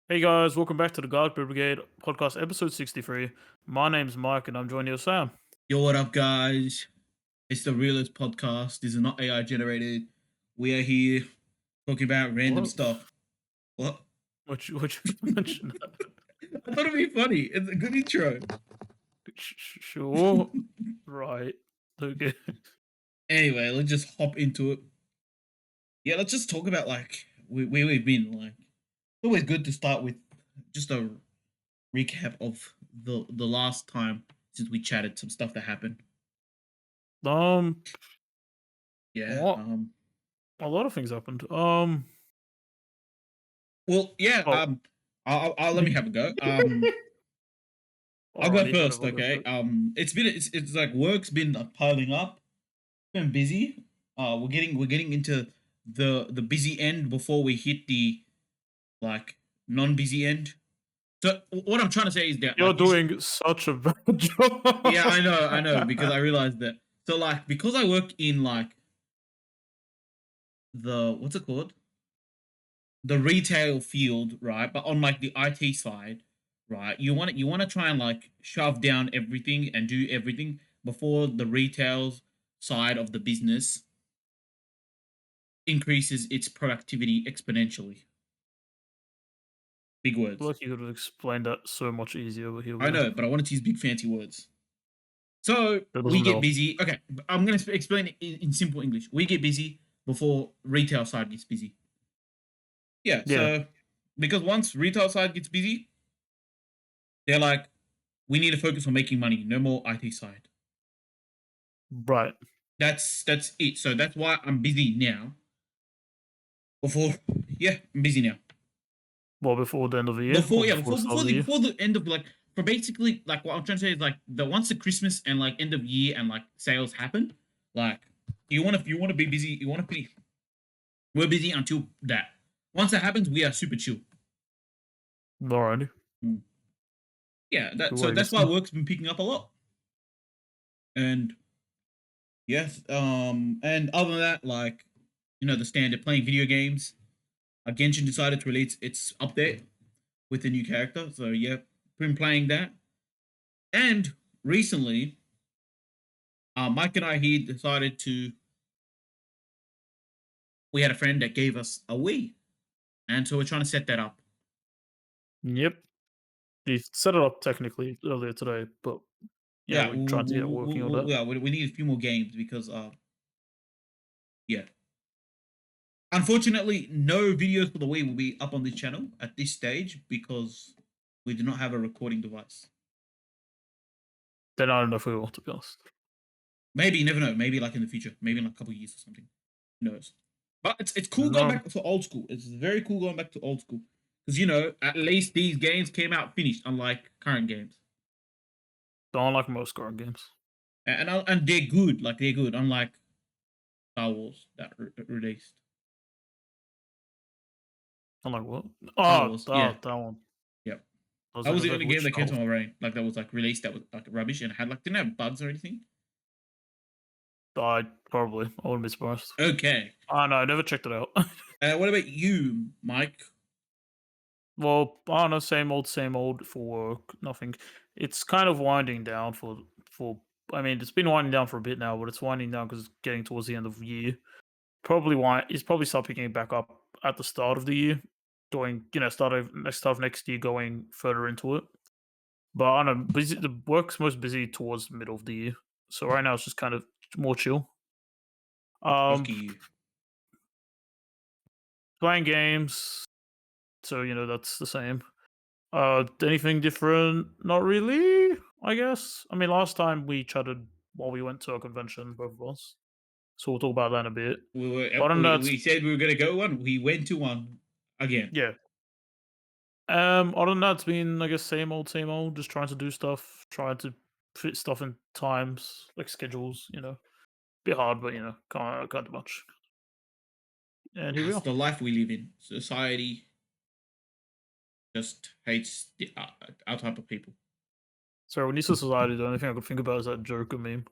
Hey guys, welcome back to the Brigade podcast, episode 63. My name's Mike, and I'm joined here with Sam. Yo, what up, guys? It's the realest podcast. This is not AI generated. We are here talking about random What? stuff. What? What you mention? I thought it'd be funny. It's a good intro. Sure. Right. Okay. Anyway, let's just hop into it. Yeah, let's just talk about like where we've been. Like, it's always good to start with just a recap of the last time since we chatted. Some stuff that happened. Um, Yeah. what? A lot of things happened. Well, yeah. Oh. I'll let me have a go. I'll go Alrighty, first. whatever, go for Okay. it. It's like work's been piling up. Been busy. We're getting into the busy end before we hit the like non-busy end. So what I'm trying to say is that You're like you doing such a bad yeah, job. I know because I realized that. So like because I work in like the what's it called? The retail field, right? But on like the IT side, right? You want to try and like shove down everything and do everything before the retail side of the business increases its productivity exponentially. Big words. Like you could have explained that so much easier, but here we I go. know, but I wanted to use big fancy words. So That we doesn't get help. busy. Okay, I'm going to explain it in simple English. We get busy before retail side gets busy. Yeah, Yeah, so because once retail side gets busy, they're like, we need to focus on making money, no more IT side. right. That's it. So that's why I'm busy now. Before, yeah, I'm busy now. Well, before the end of the year or Before, yeah, before the start of the year. before the end of like for basically like what I'm trying to say is like the once the Christmas and like end of year and like sales happen, like you want to be busy, you want to be we're busy until that. Once that happens, we are super chill. Alrighty. Mm. Yeah, Good that so way, I that's guess. why work's been picking up a lot. And yes, and other than that, like the standard playing video games. Genshin decided to release its update with a new character, so yeah, been playing that. And recently, Mike and I he decided to. We had a friend that gave us a Wii, and so we're trying to set that up. Yep. He set it up technically earlier today, but yeah, Yeah, we're trying to get working on that. yeah, we need a few more games because yeah. Unfortunately, no videos for the Wii will be up on this channel at this stage because we do not have a recording device. Then I don't know if we want to be honest. Maybe you never know. Maybe like in the future, maybe in like a couple of years or something. Who knows? But it's cool going No, back to old school. It's very cool going back to old school because at least these games came out finished, unlike current games, don't like most current games. and they're good. Like they're good, unlike Star Wars that released. I'm like what? Star Oh, Wars, yeah, that one. yep. I was That like, was the like only game which that came Star to Wars? my brain. Like that was like released that was like rubbish and had like didn't have bugs or anything. I probably. I wouldn't be surprised. Okay. Oh no, I never checked it out. What about you, Mike? Well, I don't know, same old for work. Nothing. It's kind of winding down for. I mean, it's been winding down for a bit now, but it's winding down because it's getting towards the end of the year. Probably why he's probably start picking it back up at the start of the year, going start of next year, going further into it. But I don't know, busy. The work's most busy towards the middle of the year, so right now it's just kind of more chill. Um, Lucky. playing games, so that's the same. Anything different? Not really. I guess. I mean, last time we chatted while we went to a convention, both of us, so we'll talk about that in a bit. But other than that, We said we were gonna go one. We went to one again. yeah, other than that, it's been I guess same old, same old. Just trying to do stuff, trying to fit stuff in times like schedules. Bit hard, but can't do much. And here we It's are. the life we live in. Society just hates our type of people. So when you said society, the only thing I could think about is that Joker meme.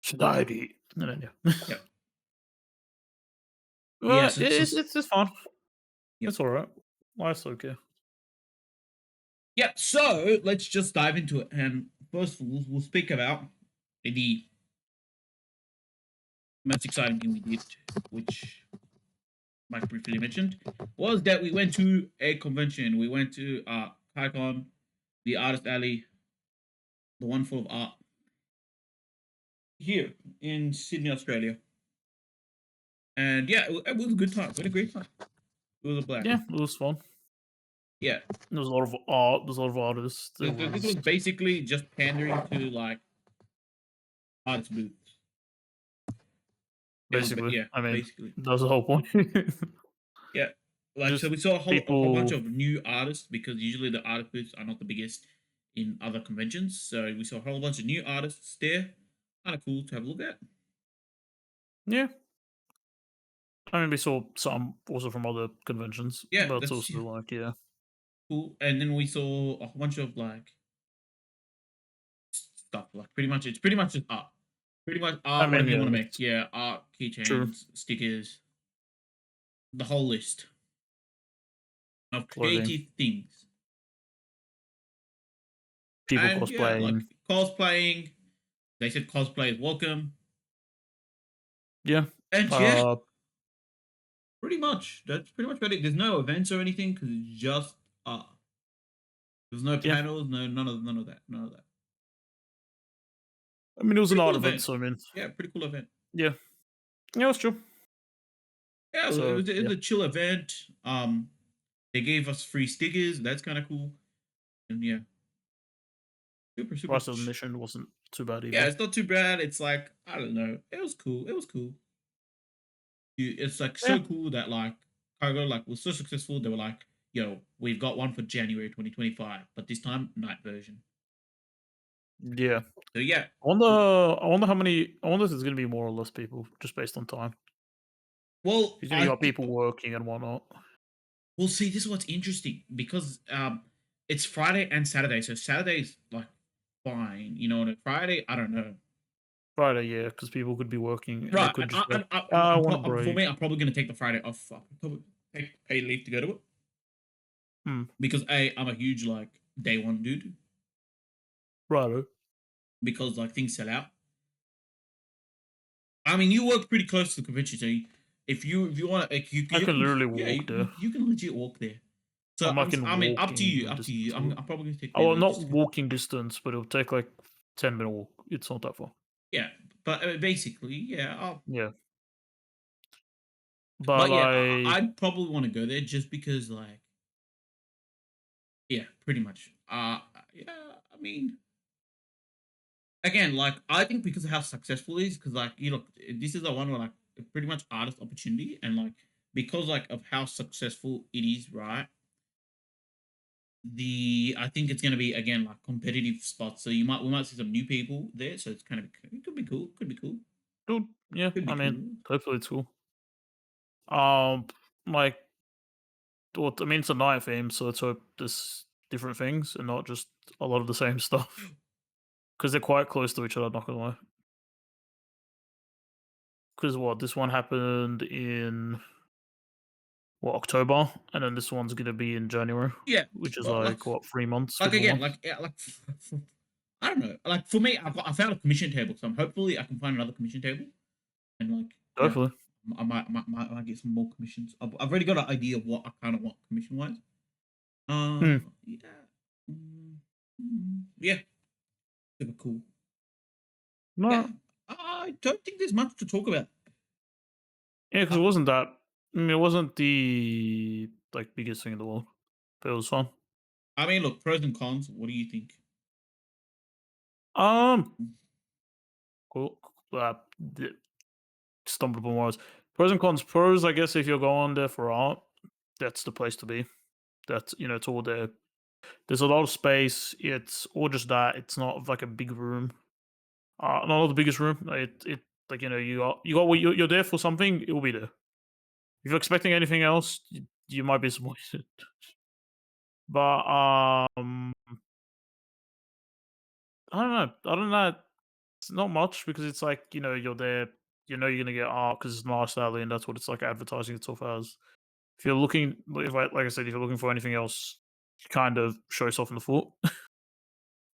Society, and then yeah, Yep. Yeah. well, it's fun. Yep. It's all right. Life's okay. Yeah, so let's just dive into it. And first, we'll speak about the most exciting thing we did, which Mike briefly mentioned, was that we went to a convention. We went to KaiCon, the Artist Alley, the one full of art here in Sydney, Australia. And yeah, it was a good time. We had a great time. It was a blast. Yeah, it was fun. Yeah, There's a lot of art. There's a lot of artists. There this was was basically just pandering to like artist booths. It was, basically. yeah, I mean, basically. that's the whole point. Yeah. Like so Just we saw a whole bunch people. of new artists because usually the artist booths are not the biggest in other conventions. So we saw a whole bunch of new artists there. Kind of cool to have a look at. Yeah, I mean, we saw some also from other conventions, Yeah, but it's that's also like, yeah, cool. And then we saw a whole bunch of like stuff. Like pretty much it's pretty much just art. Pretty much I art, mean, whatever you yeah, want to make. it's Yeah, art, true. keychains, stickers, the whole list of Clothing, creative things. people And yeah, like cosplaying. cosplaying. They said cosplay is welcome. Yeah, And yeah, uh, pretty much. That's pretty much about it. There's no events or anything because it's just there's no yeah. panels, no none of that, none of that. I mean, it was an Pretty art cool event, event. so I mean, Yeah, pretty cool event. yeah, yeah, that's true. Yeah, So it yeah, was a chill event. They gave us free stickers. That's kind of cool. And yeah, super. price of admission wasn't too bad Yeah, either. it's not too bad. It's like I don't know. It was cool. It was cool. It's like Yeah, so cool that like Cargo like was so successful. They were like, "Yo, we've got one for January 2025, but this time night version." yeah. So yeah, I wonder how many. I wonder if there's gonna be more or less people just based on time. well, Because you got people working and whatnot. well, see, this is what's interesting because it's Friday and Saturday. So Saturday's like fine, you know. On a Friday, I don't know. Friday, yeah, because people could be working and they Right, could and just be like, "Ah, I want a for break." me, I'm probably gonna take the Friday off. Probably take paid leave to go to it Hmm. because I'm a huge like day one dude Righto. because like things sell out. I mean, you work pretty close to the convention, so if you want to, like, I you can can literally yeah walk there. you can legit walk there. So I'm like in I mean, walking up to distance you. of it. I'm probably gonna take paid Oh, leave not just to go. walking distance, but it'll take like 10-minute walk. It's not that far. Yeah, but basically, yeah. Yeah, but But yeah, like, I'd probably want to go there just because, like, yeah, pretty much. Yeah, I mean, again, like, I think because of how successful it is, because like, you know, this is the one where like pretty much artist opportunity, and like because like of how successful it is, right? I think it's gonna be again like competitive spots, so we might see some new people there, so it's kind of it could be cool, dude, yeah. could be I mean, cool. hopefully it's cool. Um, like, well, I mean, it's a night theme, so let's hope there's different things and not just a lot of the same stuff. Because they're quite close to each other. Not gonna lie. Because what this one happened in what October, and then this one's gonna be in January, Yeah, which is well, like what 3 months like before again, one. like yeah, like I don't know. Like for me, I found a commission table, so hopefully I can find another commission table, and like yeah, Hopefully. might get some more commissions. I've already got an idea of what I kind of want commission wise. Hmm. Yeah, yeah, super cool. Yeah, No, I don't think there's much to talk about. yeah, because Uh, it wasn't that. I mean, it wasn't the like biggest thing in the world, but it was fun. I mean, look, pros and cons. What do you think? Um, cool. D- Stumbled upon words. Pros and cons. Pros, I guess, if you're going there for art, that's the place to be. That's it's all there. There's a lot of space. It's all just that. It's not like a big room. Not the biggest room. It like you got what you're there for something. It will be there. If you're expecting anything else, you might be disappointed. But I don't know. Other than that, it's not much because it's like you're there. You know you're gonna get art because it's nice alley, and that's what it's like advertising itself as. If you're looking, if like I said, if you're looking for anything else, kind of show yourself in the foot.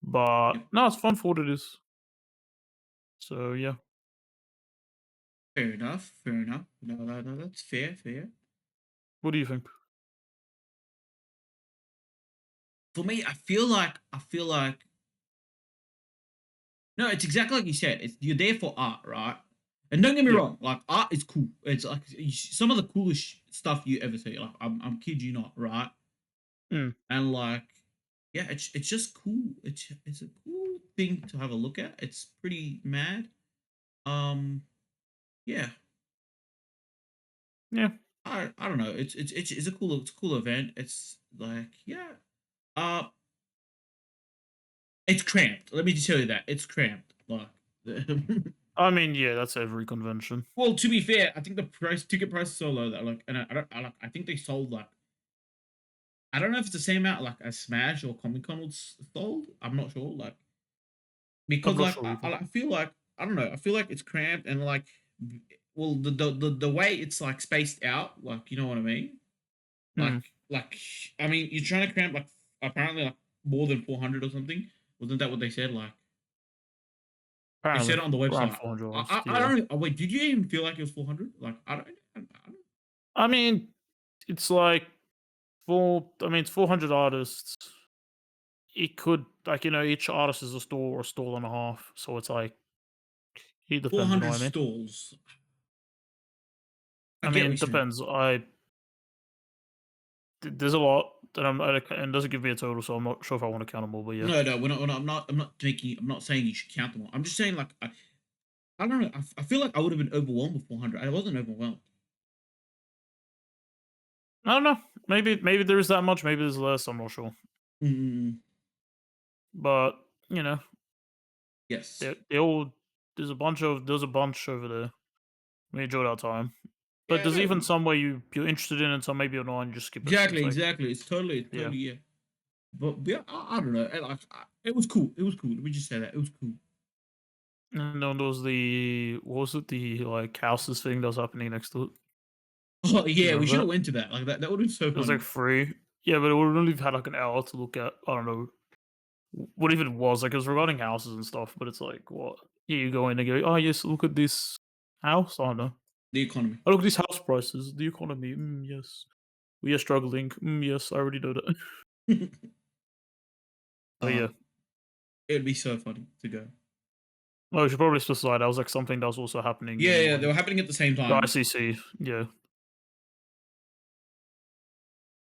But Yep. no, it's fun for what it is. So yeah. Fair enough. Fair enough. No, that's fair. Fair. What do you think? For me, I feel like no, it's exactly like you said. It's you're there for art, right? And don't get me Yeah. wrong, like art is cool. It's like some of the coolest stuff you ever see. Like I'm kid you not, right? Mm. And like, yeah, it's just cool. It's a cool thing to have a look at. It's pretty mad. Um, yeah, Yeah. I don't know. It's a cool event. It's like yeah, uh, it's cramped. Let me just tell you that it's cramped. Like, I mean, yeah, that's every convention. well, to be fair, I think the ticket price is so low that like, and I don't, I think they sold like I don't know if it's the same amount like as Smash or Comic Con was sold. I'm not sure. Like I'm because not like sure either. I feel like I don't know. I feel like it's cramped and like well the way it's like spaced out. Like you know what I mean. Mm. Like I mean you're trying to cramp like apparently like more than 400 or something. Wasn't that what they said? Like they said Apparently, it on the around website. $400. I Yeah. don't. Oh, wait, did you even feel like it was 400? Like I don't. I mean, it's like I mean, it's 400 artists. It could, like, each artist is a store or a stall and a half. So it's like, it depends, you know 400 what I mean? stalls. I I get what mean, you're saying. depends. There's a lot that and doesn't give me a total, so I'm not sure if I want to count them all, but yeah. No, we're not. I'm not making. I'm not saying you should count them all. I'm just saying like I don't know. I feel like I would have been overwhelmed with 400. I wasn't overwhelmed. I don't know. Maybe there's that much, maybe there's less, I'm not sure. Mm, But, you know, yes. they all there's a bunch over there. We enjoyed our time. But Yeah. there's even No. some where you're interested in and some maybe you're not and you just skip it. So it's Exactly. like, Exactly. It's yeah. totally yeah. But yeah, I don't know. It was cool. It was cool. Let me just say that it was cool. And then there was what was it, the like houses thing that was happening next to it. Oh Do you yeah, we remember should that? have went to that. Like that would have been so It was like funny. free. Yeah, but it would only have had like an hour to look at. I don't know what even it was. Like it was regarding houses and stuff, but it's like what? Yeah, you go in and go, oh yes, look at this house. I don't know. The economy. Oh, look at these house prices. The economy. Yes, we are struggling. Yes, I already know that. But uh, yeah, it'd be so funny to go. well, we should probably specify that was like something that was also happening Yeah, in yeah, they like were happening at the same the time. ICC. Yeah,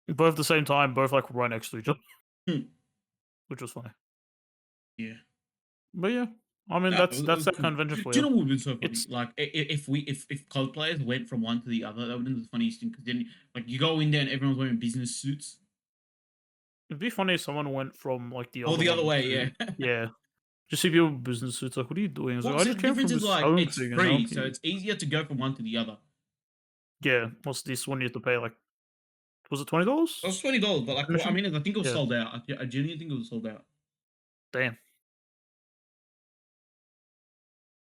both at the same time, both like right next to each other, Hmm. which was funny. Yeah. But yeah, I mean No, it that's was that cool. convention Do for you you. know what would have been so funny? It's Like if cosplayers went from one to the other, that would have been the funniest thing. Because then like you go in there and everyone's wearing business suits. It'd be funny if someone went from like the Oh, other the other one way, to yeah. yeah. Just see people with business suits like, what are you doing? It's like, Well, I so just the came difference from is this like home it's thing and now I'm free, so here. it's easier to go from one to the other. Yeah, what's this one you have to pay like was it It was $20? $20, but like well, I Admission? mean, I think it was Yeah. sold out. I genuinely think it was sold out. Damn.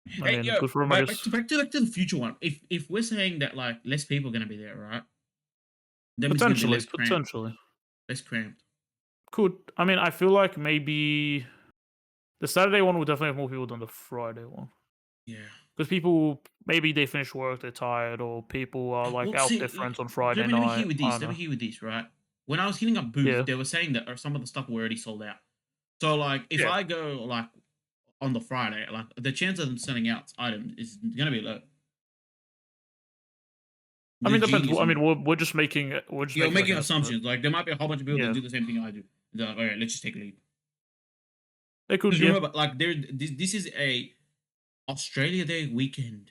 I Hey, mean, yo, good for him, I back guess. to the future one. If we're saying that like less people are gonna be there, right? Then it's gonna be Potentially, less cramped. potentially. Less cramped. Could I mean I feel like maybe the Saturday one would definitely have more people than the Friday one. Yeah. Because people maybe they finish work, they're tired, or people are like Well, out with see, their friends on let Friday me hear night. with I this. don't Let me know. hear with this. Right. When I was hitting up booths, Yeah. they were saying that some of the stuff were already sold out. So like, if Yeah. I go like on the Friday, like the chance of them selling out items is gonna be low. I The mean depends. genius I in mean it. we're just You're making like making an estimate. assumptions. Like there might be a whole bunch of people that Yeah. do the same thing I do. They're like, all right, let's just take a leap. They could, Because yeah. remember, like this is a Australia Day weekend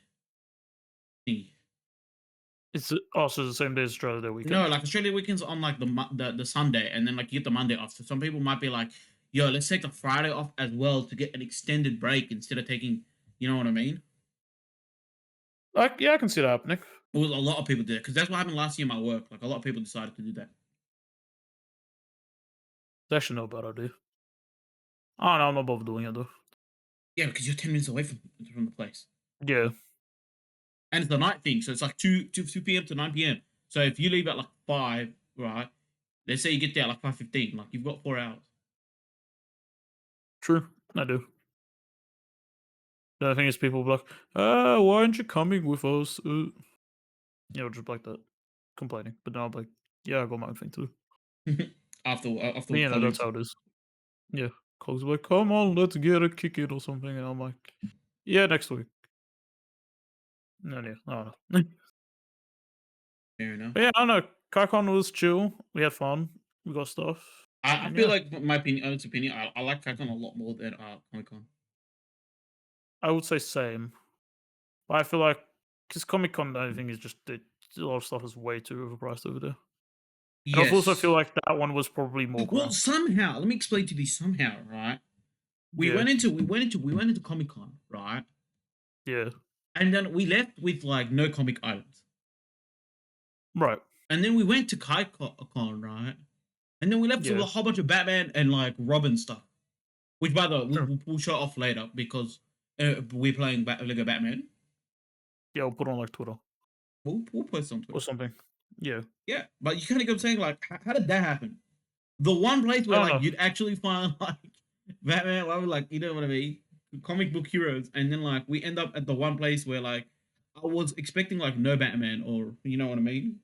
thingy. It's also the same day as Australia Day No, weekend. like Australia weekends on like the Sunday, and then like you get the Monday off. So some people might be like, "Yo, let's take the Friday off as well to get an extended break instead of taking." You know what I mean? Like, yeah, I can see that happening. Well, a lot of people did because that's what happened last year in my work. Like a lot of people decided to do that. It's actually not a bad idea. I don't know, I'm not bothered doing it though. Yeah, because you're 10 minutes away from the place, Yeah. and it's the night thing, so it's like 2 p.m. to 9 p.m. So if you leave at like 5, right? Let's say you get there at like 5:15, like you've got 4 hours. True, I do. The other thing is people will be like, why aren't you coming with us? Just like that, complaining. But now I'm like, yeah, I got my own thing too. After But that's colleagues. how it is. Yeah. Cole's like, come on, let's get a kick it or something. And I'm like, yeah, next week. No, yeah, I don't know. Fair enough. But yeah, I don't know. KaiCon was chill. We had fun. We got stuff. I And feel yeah, like my opinion, honest opinion, I like KaiCon a lot more than Comic Con. I would say same. But I feel like, because Comic Con, I think, is just, a lot of stuff is way too overpriced over there. And I also feel Yes. like that one was probably more Well, cramped. somehow, let me explain to you this somehow, right? Yeah, We went into Comic Con, right? yeah, And then we left with like no comic items. right, And then we went to KaiCon, right? And then we left with yeah, a whole bunch of Batman and like Robin stuff. Which, by the way, sure. we'll show off later because we're playing Lego Batman. Yeah, I'll put on like Twitter We'll post on or Twitter. something. Yeah, Yeah, but you kind of go saying like, how did that happen? The one place I where don't like know. you'd actually find like Batman, why would like you know what I mean, comic book heroes, and then like we end up at the one place where like I was expecting like no Batman or you know what I mean.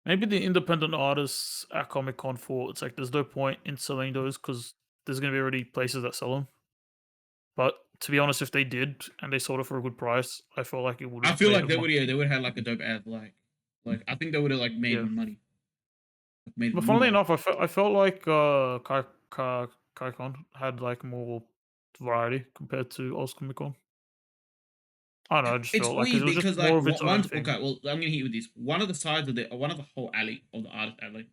Maybe the independent artists at Comic Con thought it's like there's no point in selling those because there's gonna be already places that sell them. But to be honest, if they did and they sold it for a good price, I felt like it would I have feel made like as much. they would have like a dope ad like I think they would have like made Yeah. money, like, made But funnily moolah. enough, I felt like KaiCon had like more variety compared to Oz Comic Con. I don't know, I just It's felt like 'cause weird it was just because like more of its own once thing. okay, well I'm gonna hit you with this. One of the sides of the whole alley of the artist alley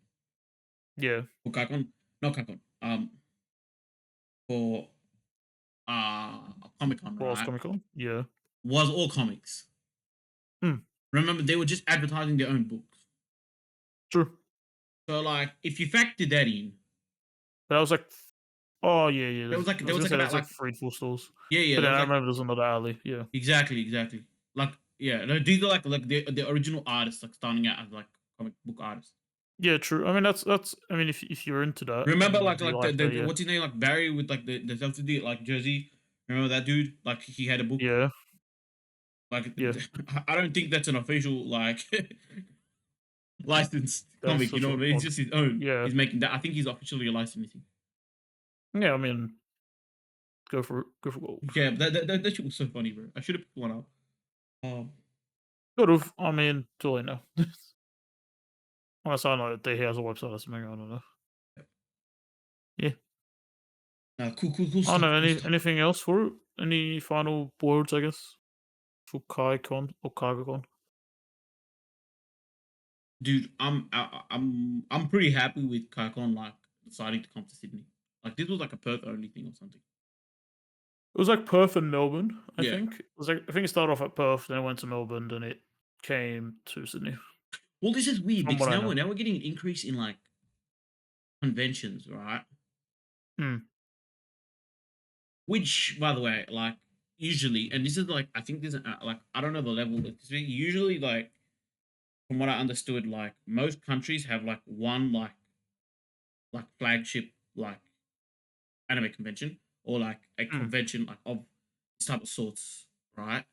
Yeah, for Kakon, not Kakon, for Comic Con, for Oz right? Comic Con. Yeah. Was all comics. Hmm. Remember, they were just advertising their own books. True. So like, if you factor that in, But I was like, oh yeah, yeah. I there was was gonna like say about that's like like 3 full stores. yeah, But there then was I like remember there's another alley. Yeah. exactly like yeah, no, these are like the original artists like starting out as like comic book artists. Yeah, true. I mean, that's. I mean, if you're into that Remember and you like like that, the yeah, what's his name like Barry with like the subsidy like Jersey. Remember that dude? Like he had a book. yeah, Like yeah. I don't think that's an official like licensed That's comic. You such know a what I mean? It's odd. just his own. Yeah, He's making that. I think he's officially a licensing. yeah. I mean, go for it. Go for gold. Yeah, that shit was so funny, bro. I should have picked one up. Um, Could have. I mean, too late now. Unless I know that he has a website or something. I don't know. Yeah. cool I don't stuff, know. cool stuff. Anything else for it? Any final words? I guess for KaiCon or KaiCon. Dude, I'm pretty happy with Kaikon like deciding to come to Sydney. Like this was like a Perth only thing or something. It was like Perth and Melbourne. I Yeah. think. It was like I think it started off at Perth, then it went to Melbourne, then it came to Sydney. Well, this is weird From because what I know. now we're getting an increase in like conventions, right? Hmm. Which, by the way, like usually, and this is like I think this is like I don't know the level. But usually, like from what I understood, like most countries have like one like flagship like anime convention or like a Hmm. convention like of this type of sorts, right?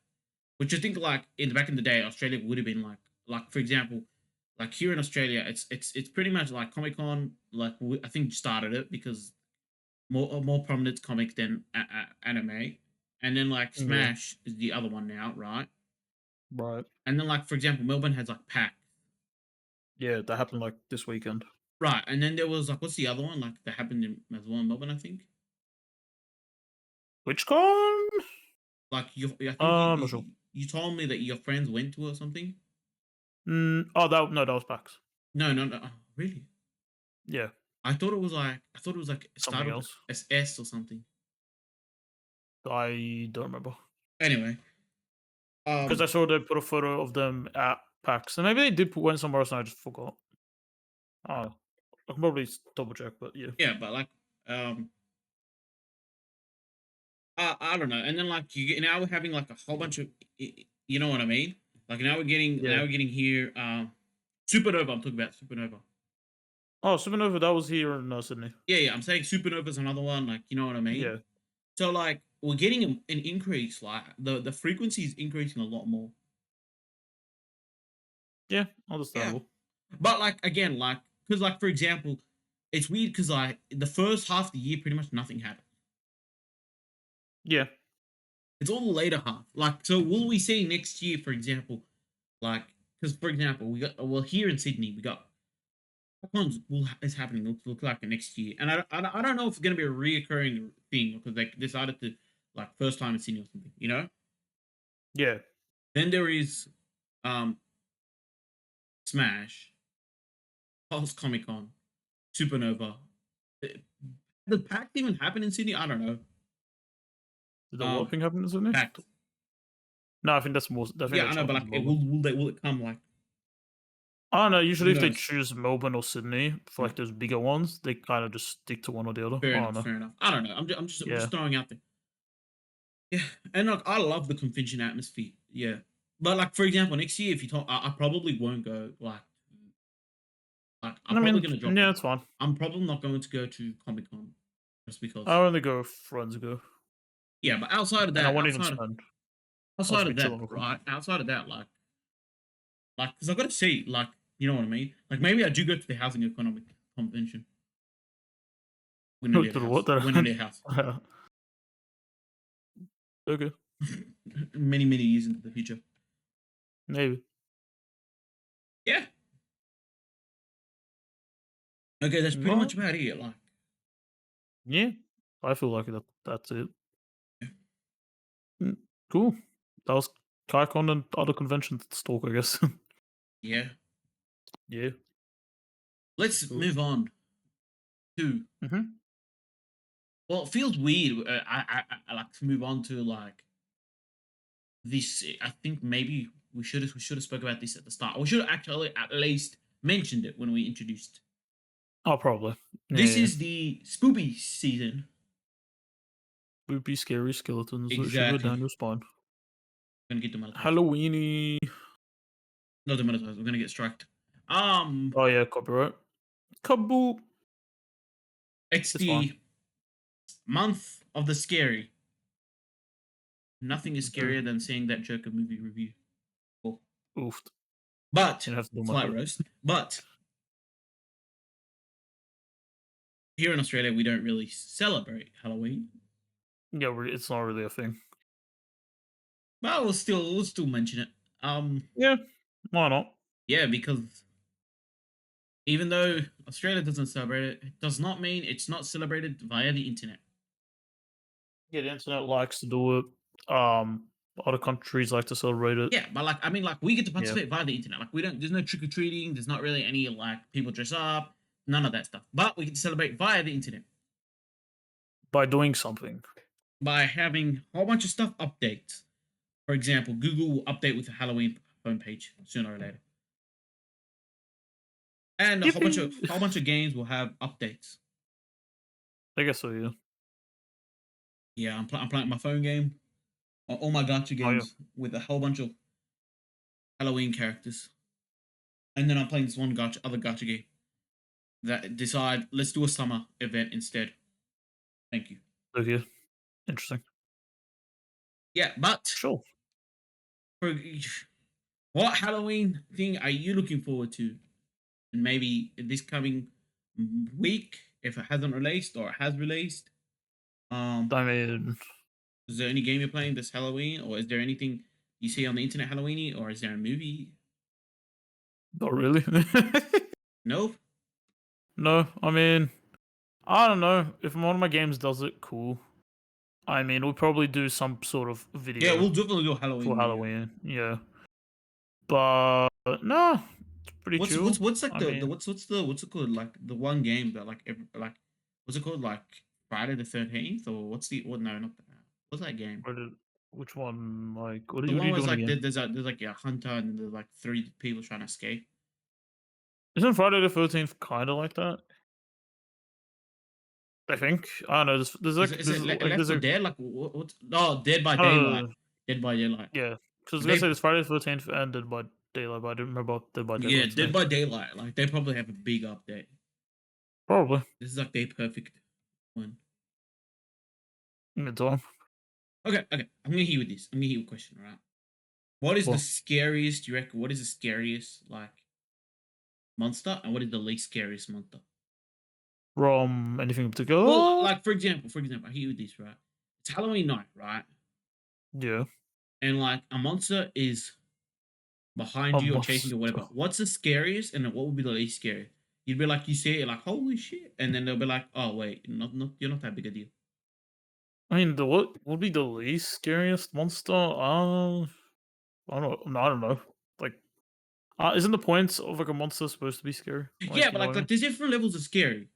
Which I think like in the back in the day, Australia would have been like for example, like here in Australia, it's pretty much like Comic Con. Like I think started it because more prominent comic than anime, and then like Yeah. Smash is the other one now, right? Right. And then like for example, Melbourne has like Pack, Yeah, that happened like this weekend. right? And then there was like what's the other one like that happened in as well in Melbourne, I think. Which con? Like I think I'm not sure. you told me that your friends went to or something. Oh, that no, that was PAX. No. Oh, really? Yeah, I thought it was like it something started with else. S or something. I don't remember Anyway, because I um, saw they put a photo of them at PAX, and maybe they did put one somewhere else, and I just forgot. Oh, I can probably double check, but yeah, yeah, but like, um, I don't know. And then like now we're having like a whole bunch of, you know what I mean? Like yeah, now we're getting here, Supernova. I'm talking about Supernova. Oh, Supernova, that was here in Sydney. Yeah, yeah. I'm saying Supernova's another one. Like, you know what I mean? Yeah, So like we're getting an increase. Like the frequency is increasing a lot more. yeah, Yeah, understandable. but like again, like because like for example, it's weird because like the first half of the year, pretty much nothing happened. Yeah, It's all the later half. Like, so will we see next year, for example, like because for example, we got well here in Sydney, we got Cons will is happening. Look like next year, and I don't know if it's gonna be a reoccurring thing because they decided to like first time in Sydney or something, you know. yeah. Then there is um Smash, Pulse Comic Con, Supernova. The pact even happen in Sydney? I don't know. Did the what Um, thing happen in Sydney? pact. No, I think that's more. I think Yeah, I that's know, but happened like, in it Melbourne. will it come like I don't know. Usually, who if they knows? choose Melbourne or Sydney for Yeah, like those bigger ones, they kind of just stick to one or the other. fair I don't enough, know. fair enough. I don't know. I'm just Yeah, throwing out there. Yeah, and like I love the convention atmosphere. Yeah, but like for example, next year if you talk, I probably won't go. Like I'm I probably mean, gonna drop. yeah, it's fine. I'm probably not going to go to Comic Con just I because. only go if friends go, Yeah, but outside of and I that, won't even spend. I'll just outside be of that, chilling with them. right? Outside of that, like, because I've got to see, like, you know what I mean? Like maybe I do go to the housing economic convention when I To need a the what? house. When I need a house. Okay, Many years into the future. maybe. Yeah. Okay, that's pretty much Well, about it. Like, yeah, I feel like that's it. yeah. Mm, cool. That was KaiCon and other conventions talk, I guess. Yeah. Yeah, Let's cool. move on to. Mhm. Well, it feels weird. I like to move on to like this. I think maybe we should have spoke about this at the start. We should have actually at least mentioned it when we introduced. Oh, probably. This Yeah. is the spoopy season. Spooky, scary skeletons that shiver Exactly. down your spine. Gonna get demonetized. Halloweeny. Not demonetized. We're gonna get striked. Um, Oh, yeah, copyright. Kaboom. it's It's fine. the month of the scary. Nothing is Uh, scarier than seeing that Joker movie review. Cool. Oofed. But Gonna have to do my slight bit. roast. But here in Australia, we don't really celebrate Halloween. Yeah, it's not really a thing. But we'll still mention it. Yeah, why not? Yeah, because even though Australia doesn't celebrate it, it does not mean it's not celebrated via the internet. Yeah, the internet likes to do it. Other countries like to celebrate it. Yeah, but like I mean, like we get to Yeah, participate via the internet. Like we don't. There's no trick or treating. There's not really any like people dress up. None of that stuff. But we get to celebrate via the internet by doing something. by having a whole bunch of stuff updates. For example, Google will update with the Halloween homepage sooner or later, and a whole bunch of Yippee! games will have updates. I guess so. Yeah. Yeah, I'm playing my phone game, all my gacha Oh yeah. games with a whole bunch of Halloween characters, and then I'm playing this one other gacha game that decide let's do a summer event instead. Thank you. Okay. Interesting. Yeah, but Sure. for what Halloween thing are you looking forward to? And maybe this coming week, if it hasn't released or it has released. I mean, Is there any game you're playing this Halloween, or is there anything you see on the internet Halloweeny, or is there a movie? not really. No. No, I mean, I don't know. If one of my games does it, cool. I mean, we'll probably do some sort of Yeah, video we'll definitely do a Halloween for video. Halloween. Yeah, but no, it's pretty chill. What's like I the mean, what's it called like the one game that like like what's it called like Friday the 13th or what's the what no not that what's that game? what did, which one? Like, The what are one you was doing like again? there's like a hunter and there's like three people trying to escape. Isn't Friday the 13th kind of like that? I think. I don't know. Is it like Left there's for a Dead? Like what? No, Dead by Daylight. uh Dead by Daylight. yeah. Because I was gonna say They it's Friday the 13th ended by daylight, but I didn't remember about Dead by Yeah, Daylight's Dead name. by Daylight. Like they probably have a big update. Probably. This is like the perfect one. Mid-time. Okay, okay. I'm gonna hit you with this. I'm gonna hit you with a question, all right? What is the Well, scariest, you reckon? What is the scariest, like, monster? And what is the least scariest monster? from anything in Well, particular? like, for example, I hit you with this, right? It's Halloween night, right? Yeah. And, like, a monster is behind A you or chasing monster. you or whatever. What's the scariest and then what would be the least scary? You'd be like, you see it, like, holy shit. And then they'll be like, oh, wait, you're not that big a deal. I mean, the what would be the least scariest monster? I don't know. Like, isn't the point of like a monster supposed to be scary? Yeah, Like, you but know what like, I mean? there's different levels of scary.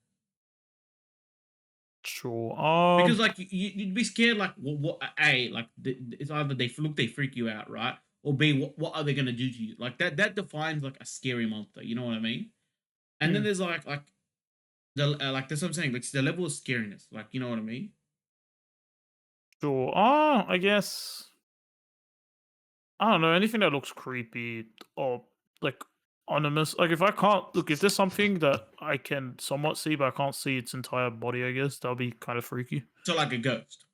Sure. Because like you'd be scared like what a like it's either they freak you out, right, or b what are they gonna do to you, like that defines like a scary monster, you know what I mean? And then Hmm, there's like the like that's what I'm saying, like the level of scariness, like you know what I mean? sure. I guess I don't know anything that looks creepy or like ominous. Like if I can't look, if there's something that I can somewhat see, but I can't see its entire body, I guess that'll be kind of freaky. So like a ghost.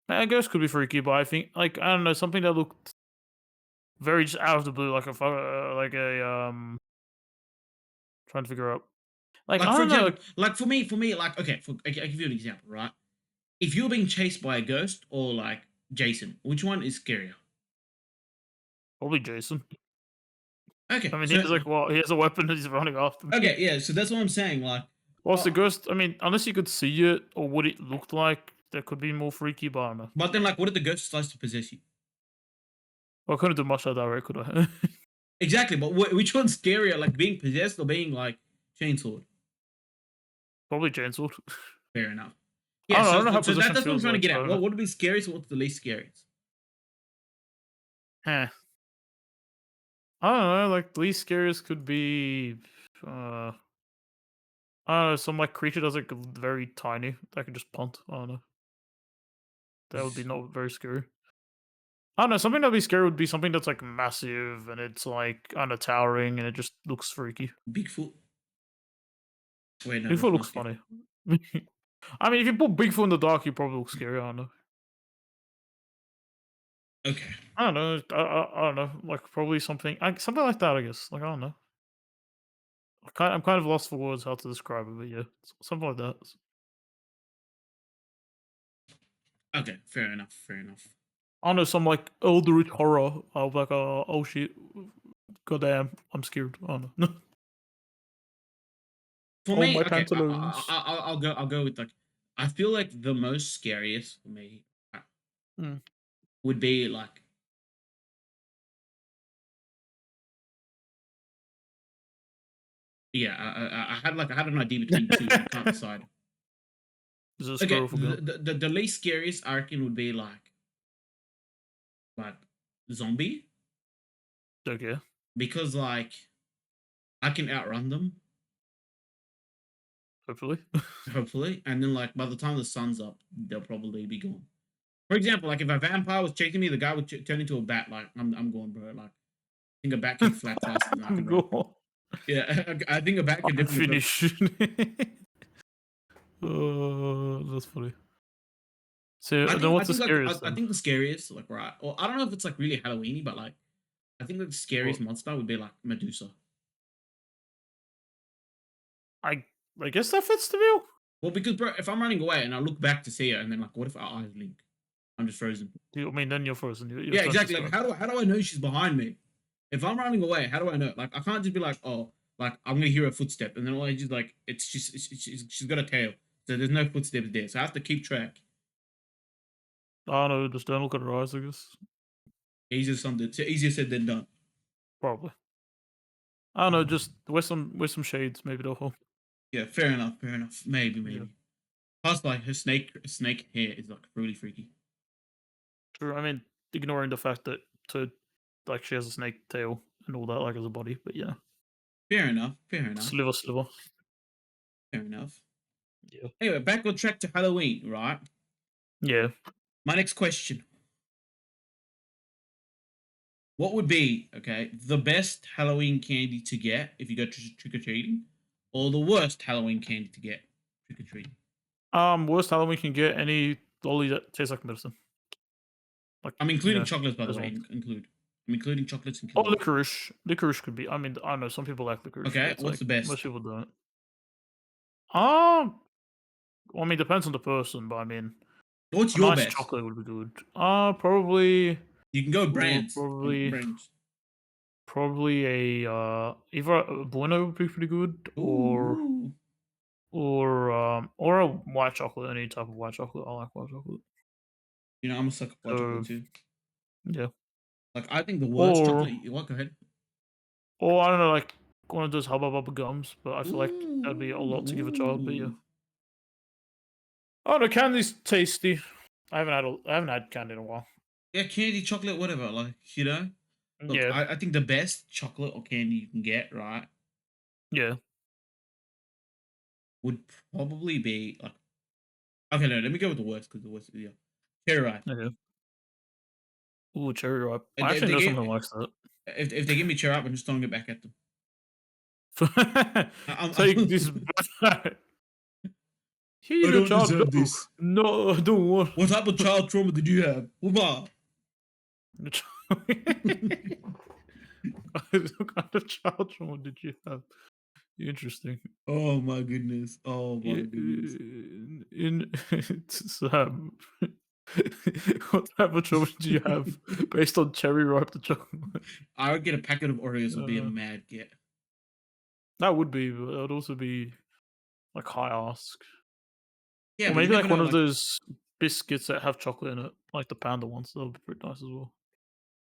I guess could be freaky, but I think like I don't know something that looked very just out of the blue, like like a trying to figure out. Like Like I for don't know, example, like like for me, like okay, I give you an example, right? If you're being chased by a ghost or like Jason, which one is scarier? probably Jason. I Okay, mean, he so has like he has a weapon and he's running after me. okay, yeah, so that's what I'm saying, like Whilst the oh, ghost, I mean, unless you could see it or what it looked like, that could be more freaky. But I don't know. but then like what if the ghost decides to possess you? Well, I couldn't do much like that, right? Could I? Exactly, but which one's scarier, like being possessed or being like chainsawed? Probably chainsaw. Fair enough. I Yeah, don't know. I don't know how so possession that's what I'm feels trying to like. get I at. don't know. What would be scariest and what's the least scariest? Huh. I don't know. Like least scariest could be, I don't know. Some like creature that's like very tiny that can just punt. I don't know. That would be not very scary. I don't know. Something that'd be scary would be something that's like massive and it's like kind of towering and it just looks freaky. Bigfoot. Wait, no, that's Bigfoot not looks scary. funny. I mean, if you put Bigfoot in the dark, he probably looks scary. I don't know. Okay, I don't know. I don't know. Like probably something like that. I guess. Like I don't know. I'm kind of lost for words how to describe it, but yeah, something like that. okay, fair enough, fair enough. I don't know. Some like eldritch horror. I'll be like, oh shit, goddamn, I'm scared. I don't know. For Oh me, my okay, pantaloons. I'll go with like I feel like the most scariest for me Mm. would be like yeah, I had an idea between two and I can't decide. Is it a Okay, squirrel for gun? the least scariest I reckon would be like zombie, Okay, because like I can outrun them, hopefully. hopefully, and then like by the time the sun's up, they'll probably be gone. For example, like if a vampire was chasing me, the guy would turn into a bat. Like I'm going, bro. Like I think a bat can fly faster than I can I'm run. gone. Yeah, I think a bat can I'm definitely fly. finished. That's funny. So then, I what's the think like scariest I then? think the scariest, like right, or I don't know if it's like really Halloweeny, but like I think like the scariest Well, monster would be like Medusa. I I guess that fits the bill. Well, because bro, if I'm running away and I look back to see her, and then like, what if our eyes link? I'm just frozen. I mean, then you're frozen. You're Yeah, totally exactly. Like, stuck. how do I know she's behind me? If I'm running away, how do I know? Like, I can't just be like, oh, like I'm gonna hear a footstep, and then all I just like, it's just she's got a tail, so there's no footsteps there, so I have to keep track. I don't know. Just don't look at her eyes. I guess Easier said than done. probably. I don't know. Just wear some shades. Maybe they'll help. Yeah, fair enough, fair enough. Maybe, Yeah, maybe. Plus, like her snake hair is like really freaky. true. I mean, ignoring the fact that to like she has a snake tail and all that like as a body, but yeah, Fair enough, fair enough, sliver. fair enough. Yeah, Anyway, back on track to Halloween, right? yeah. My next question: what would be okay the best Halloween candy to get if you go trick or treating, or the worst Halloween candy to get trick or treat? Worst Halloween can get any lolly that tastes like medicine. Like, I'm you including know, chocolates, by the those way. ones. Include. I'm including chocolates and Or candy. licorice. Licorice could be. I mean, I don't know. Some people like licorice, but Okay, it's what's like the most best? people don't. Um, I mean, depends on the person, but I mean, What's a your nice best? chocolate would be good. Probably, You can go or brands. Brands. probably a either a Bueno would be pretty good, Ooh. or a white chocolate. Any type of white chocolate. I like white chocolate. You know, I'm a sucker for white chocolate So too. yeah, Like, I think the worst or chocolate. What? Go ahead. I don't know, like one of those Hubba Bubba gums, but I feel like that'd be a lot to give a child. But yeah. Ooh. Oh, the candy's tasty. I haven't had candy in a while. Yeah, candy, chocolate, whatever. Like, you know. Look, Yeah, I think the best chocolate or candy you can get, right, yeah, would probably be like. Okay, no, let me go with the worst because the worst, yeah, cherry ripe. yeah. Ooh, cherry ripe. I If actually they know give someone who likes that. if they give me cherry ripe, I'm just throwing it back at them. Take this back. Here you I go, don't child. deserve No, this. no, I don't want. What type of child trauma did you have? What? The child- what kind of child trauma did you have? Interesting. Oh my goodness. Oh my Yeah, goodness. Sam, what type of trauma did you have based on cherry ripe the chocolate? I would get a packet of Oreos would be a Uh, mad get. that would be, but that would also be like high ask. Yeah, Or but you maybe never like know. one of Like, those biscuits that have chocolate in it, like the panda ones. That would be pretty nice as well.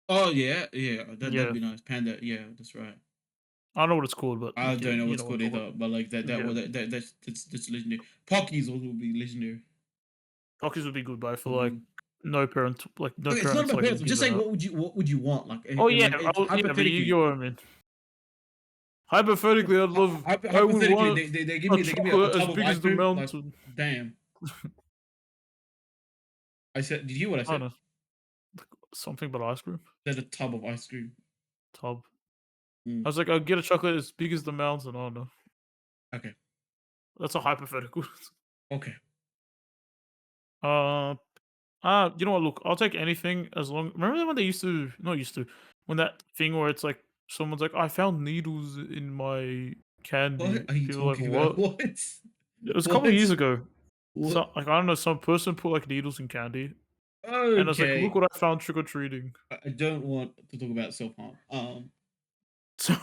oh yeah, yeah, that'd Yeah, be nice. Panda, yeah, that's right. I don't know what it's called, but I like yeah, don't know you what's know what I'm called talking either, but like about. Yeah, that's legendary. Pockies also would be legendary. Pockets would be good, but I feel like Um, no okay, it's not parents about like parents. would I'm give just saying, that. what would you want? Like, Oh yeah, like it's yeah, but you get hypothetically, what I mean. Hypothetically, I would hypothetically, want they a give me a chocolate as tub of big ice as the cream. Like, mountain. damn. I said, did you hear what I I don't said? know, something but ice cream Said a tub of ice cream. tub. I Mm, was like, I'd get a chocolate as big as the mountain. I don't know. okay, That's a hypothetical. okay. uh, you know what? Look, I'll take anything as long. Remember when they used to, not used to, when that thing where it's like someone's like, I found needles in my candy. What are you People are like, talking about? what? What? It was a couple of What? years ago. So, What? like, I don't know, some person put like needles in candy, and I was like, look Okay. what I found trick or treating. I don't want to talk about self harm. So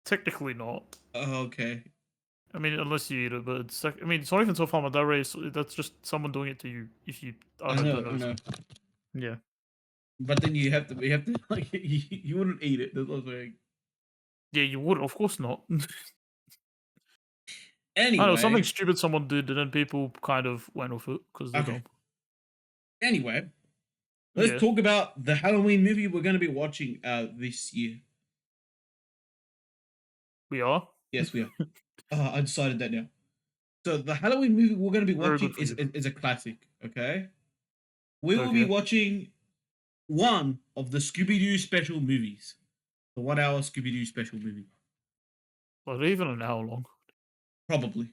technically not. Okay. I mean, unless you eat it, but it's like, I mean, it's not even so far. That race, that's just someone doing it to you if you, I don't know, don't I notice know. them. Yeah, But then you have to like you wouldn't eat it. That's what I'm saying. yeah, you would, of course not. I don't know, something Anyway, stupid someone did, and then people kind of went with it because they're okay. dumb. Anyway, let's Yeah, talk about the Halloween movie we're going to be watching this year. we are. Yes, we are. I decided that now. So the Halloween movie we're going to be Very watching good for you. is a classic. Okay, we will be Okay, watching one of the Scooby Doo special movies, the 1 hour Scooby Doo special movie, but even an hour long. probably.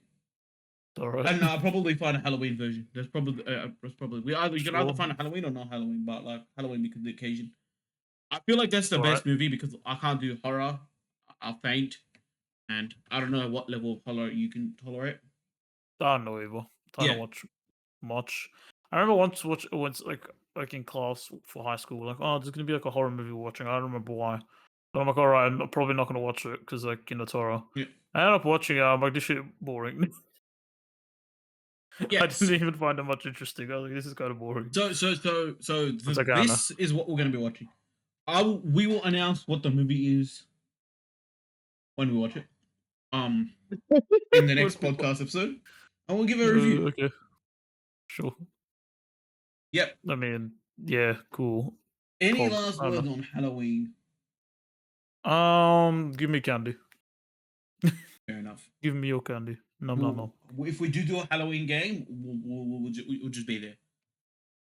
All right, And I'll probably find a Halloween version. That's probably we either you can either sure. find a Halloween or not Halloween, but like Halloween because the occasion. I feel like that's the All right. best movie because I can't do horror. I'll faint, and I don't know what level of horror you can tolerate. I don't know either. I don't Yeah, watch much. I remember once like in class for high school, like, oh, there's gonna be like a horror movie we're watching. I don't remember why, but I'm like, all right, I'm probably not gonna watch it because like it's horror. yeah, I ended up watching it. I'm like, this shit boring. I didn't yes. even find it much interesting. I was like, this is kind of boring. It's like, I don't know. This is what we're gonna be watching. We will announce what the movie is when we watch it. Um, in the next podcast episode, and we'll give a review. Okay, sure. Yep. I mean, yeah, cool. Any Cool. last I don't words on Halloween? know. Give me candy. Fair enough. Give me your candy. Nom nom We'll, nom. if we do a Halloween game, we'll just be there.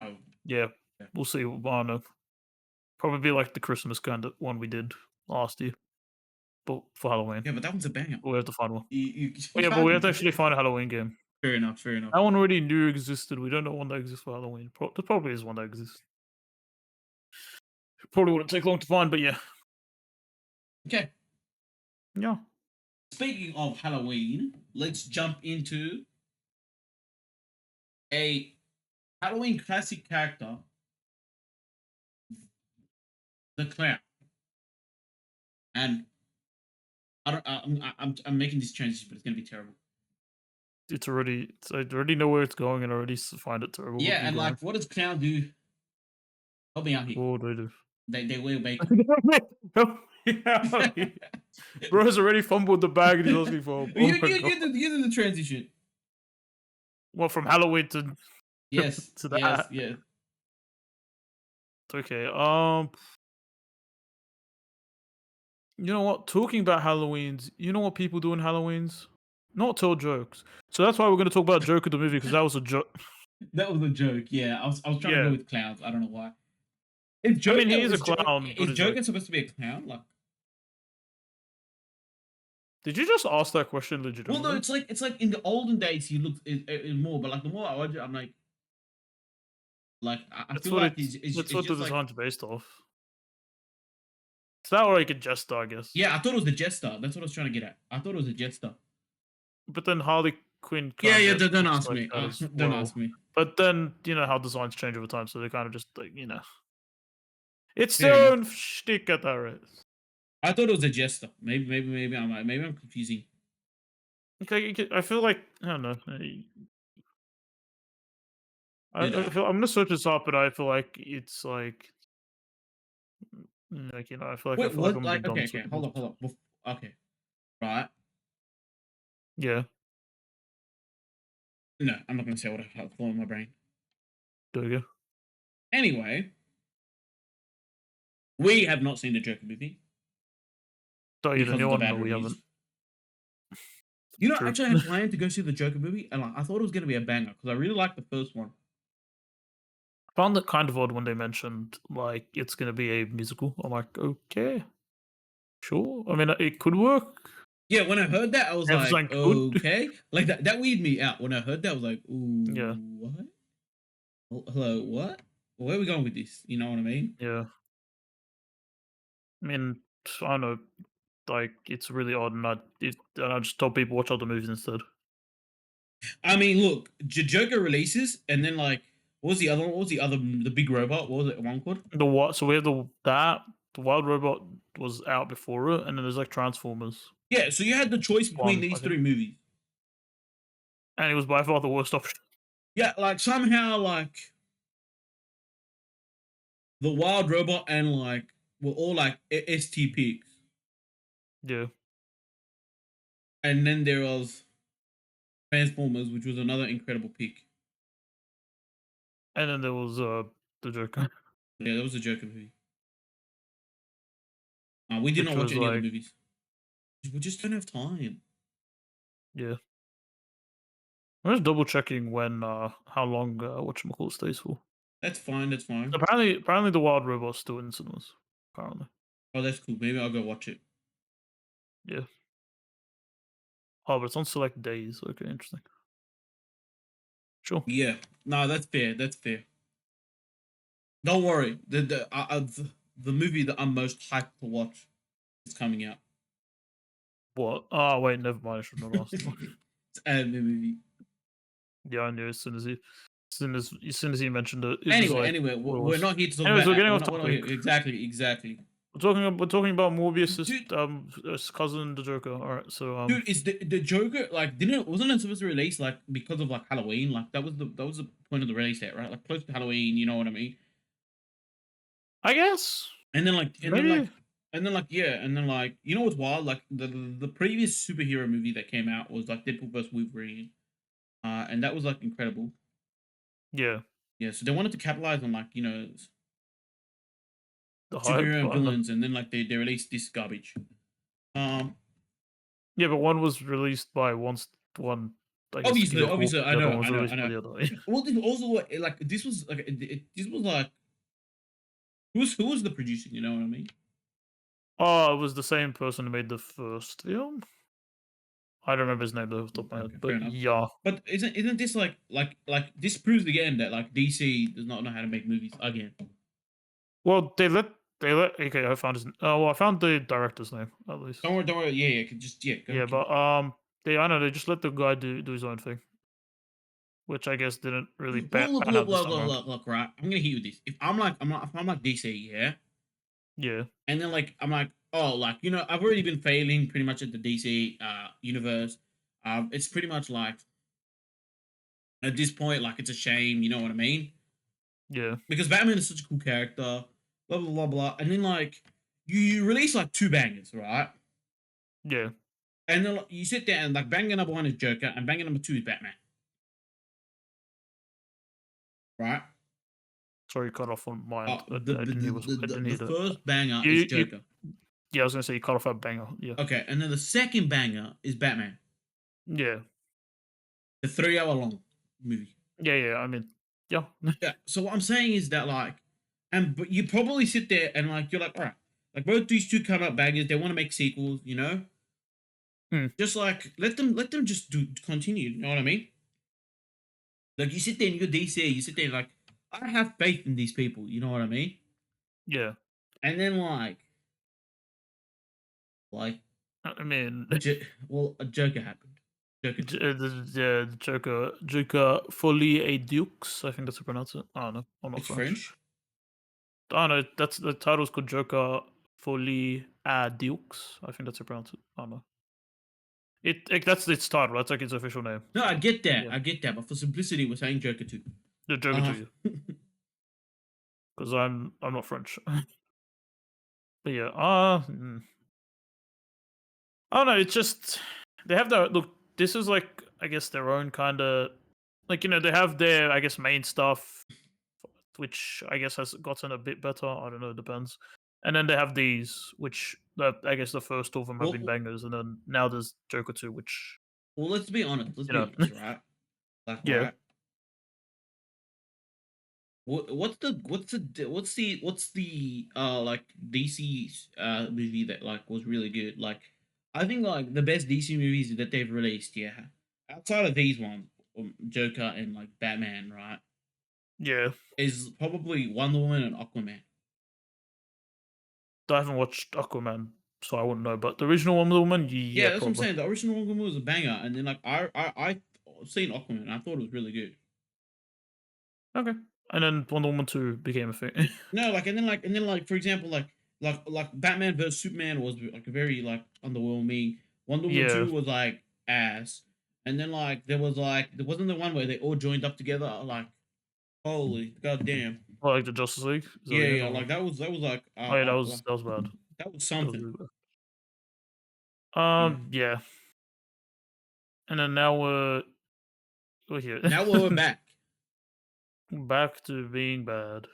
Oh, Yeah, yeah. we'll see. I don't know. Probably be like the Christmas kind of one we did last year. but for Halloween. Yeah, but that one's a banger. But we have to find one. You Oh, yeah, but we have can't. to actually find a Halloween game. Fair enough. Fair enough. That one already knew existed. We don't know one that exists for Halloween. There probably is one that exists. Probably wouldn't take long to find, but yeah. Okay. Yeah. Speaking of Halloween, let's jump into a Halloween classic character, the clown. And I don't. I'm making this transition, but it's gonna be terrible. I already know where it's going and I already find it terrible, but Yeah, keep and going. like, what does clown do? Help me out here. What do I do? They wear makeup. Yeah, bro's already fumbled the bag and he's asking for help. you Oh my you god. you do the transition. What, from Halloween to Yes, to yes, that? yes. Okay. You know what? Talking about Halloweens, you know what people do in Halloweens? Not tell jokes. So that's why we're going to talk about Joker the movie because that was a joke. That was a joke. Yeah, I was trying to go Yeah. with clowns. I don't know why. I mean, he is a clown, but Is he's like, Joker supposed to be a clown? Like, did you just ask that question well, no, legitimately? it's like in the olden days he looked more, but like the more I watch it, I'm like I That's feel what like that's it's what the just like design's based off. It's not like a jester, I guess. yeah. I thought it was the jester. That's what I was trying to get at. I thought it was the jester. But then Harley Quinn Yeah, kind yeah. of Don't looks ask like me. that as Don't well. ask me. But then you know how designs change over time, so they kind of just like it's Fair their enough. own shtick at that rate. I thought it was a jester. Maybe I'm confusing. Okay, I feel like I don't know. Did I feel I'm gonna search this up, but I feel like it's like I wait? feel like What? I'm being Like, dumb okay, in okay. certain Hold things. up, hold up. Okay, right. Yeah, No, I'm not gonna say what I have thought in my brain. there we go. Anyway, we have not seen the Joker movie Oh, yeah, the because new of the one? bad No, we haven't. reviews. You know, True. actually, I had planned to go see the Joker movie, and like, I thought it was gonna be a banger because I really liked the first one. Found it kind of odd when they mentioned like it's gonna be a musical. I'm like, okay, sure. I mean, it could work. Yeah, when I heard that, I was like, Everything could. okay, like that weirded me out. When I heard that, I was like, Yeah, ooh, what? Hello, what? Where are we going with this? You know what I mean? yeah. I mean, I don't know. Like, it's really odd, and I just told people watch other movies instead. I mean, look, Joker releases, and then like, what was the other one? What was the big robot? What was it? One called? The what? So we have the Wild Robot was out before it, and then there's like Transformers Yeah, so you had the choice between one, these I think, three movies. and it was by far the worst option. Yeah, like somehow like the Wild Robot and like were all like ST picks, Yeah, and then there was Transformers, which was another incredible pick. and then there was the Joker, Yeah, that was a Joker movie. We did not which watch was any other like, movies. We just don't have time. yeah. I'm just double checking when how long whatchamacallit stays for. That's fine. That's fine. Apparently the Wild Robot's still in cinemas. Apparently, Oh, that's cool. Maybe I'll go watch it. yeah. Oh, but it's on select days. Okay, interesting. Sure. Yeah. No, that's fair. That's fair. Don't worry. The movie that I'm most hyped to watch is coming out. What? Oh wait, never mind. I should not ask. It's an anime movie. Yeah, I knew as soon as he mentioned it, it was Anyway, like anyway, what it we're was. not here to talk Anyways, about. we're getting off We're not here. topic. Exactly. We're talking about Morbius' Dude, his cousin, the Joker. All right, so dude, is the Joker like didn't wasn't it supposed to release like because of like Halloween? Like that was the point of the release date, right? Like close to Halloween, you know what I mean? I guess And then like and then like maybe and then like yeah, and then like you know what's wild? Like the previous superhero movie that came out was like Deadpool vs Wolverine, and that was like incredible. yeah, Yeah, so they wanted to capitalize on like the hype. superhero I and don't know. villains, and then like they released this garbage. Um, Yeah, but one was released by one. I guess obviously, vehicle. obviously, I The other know, one was I know, I released by know. the other. Well, this also like this was like this was like who was the producer? You know what I mean? Oh, it was the same person who made the first film. I don't remember his name though off the top of my head, Okay, fair but enough. yeah. But isn't this like this proves again that like DC does not know how to make movies again? Well, they let. Okay, I found his. Oh, well, I found the director's name at least. Don't worry. Yeah, yeah. Just yeah. Go Yeah, keep but going. they I don't know. They just let the guy do his own thing, which I guess didn't really Well, look, pan look, out this look, time look, around. look, look. Right, I'm gonna hit you with this. If I'm like DC, yeah, Yeah, and then like I'm like, oh, like I've already been failing pretty much at the DC universe. It's pretty much like at this point, like it's a shame. You know what I mean? yeah, Because Batman is such a cool character. Blah blah blah blah. And then like you release like two bangers, right? yeah. And then like, you sit there and like banger number one is Joker and banger number two is Batman, right? Sorry, you cut off on my end. I The, didn't hear. I didn't hear the that. first banger is You. Joker. Yeah, I was gonna say you cut off at banger. Yeah, Okay, and then the second banger is Batman. yeah, The 3 hour long movie. yeah. I mean, yeah, Yeah. So what I'm saying is that like, but you probably sit there and like you're like, all right, like both these two come out bangers. They want to make sequels, you know. Hmm, Just like let them just do continue. You know what I mean? Like you sit there and you're DC. You sit there and like I have faith in these people. You know what I mean? yeah. And then like I mean, well a Joker happened. Joker two. the Joker Folie et Dukes. I think that's how you pronounce it. I don't know. I'm not It's French. French. I don't know. That's the title's called Joker Folie à Dukes. I think that's how you pronounce it. I don't know. That's its title. That's like its official name. No, I So get that. yeah, I get that. But for simplicity, we're saying Joker two. the Joker to Uh you because I'm not French. But yeah, I don't know. It's just they have the look. This is like I guess their own kind of like they have their I guess main stuff, which I guess has gotten a bit better. I don't know. It depends. And then they have these, which I guess the first two of them have been well, bangers, and then now there's Joker two, which well, let's be honest. Let's you be know, honest, right? Like, yeah. right? What's the like DC movie that like was really good? Like, I think like the best DC movies that they've released, yeah, outside of these ones, Joker and like Batman, right, Yeah, is probably Wonder Woman and Aquaman. I haven't watched Aquaman, so I wouldn't know. But the original Wonder Woman, Yeah, yeah, that's what I'm probably. saying. The original Wonder Woman was a banger, and then like I seen Aquaman, and I thought it was really good. Okay. And then Wonder Woman 2 became a thing. No, like and then like for example like Batman vs Superman was like very like underwhelming. Wonder Woman Yeah, 2 was like ass. And then like there wasn't the one where they all joined up together like holy goddamn. like the Justice League. Is that what Yeah, you mean? yeah, like that was like Oh yeah, that was bad. that was That was something. really bad. Yeah. Yeah. And then now we're here. Now we're back. Back to being bad.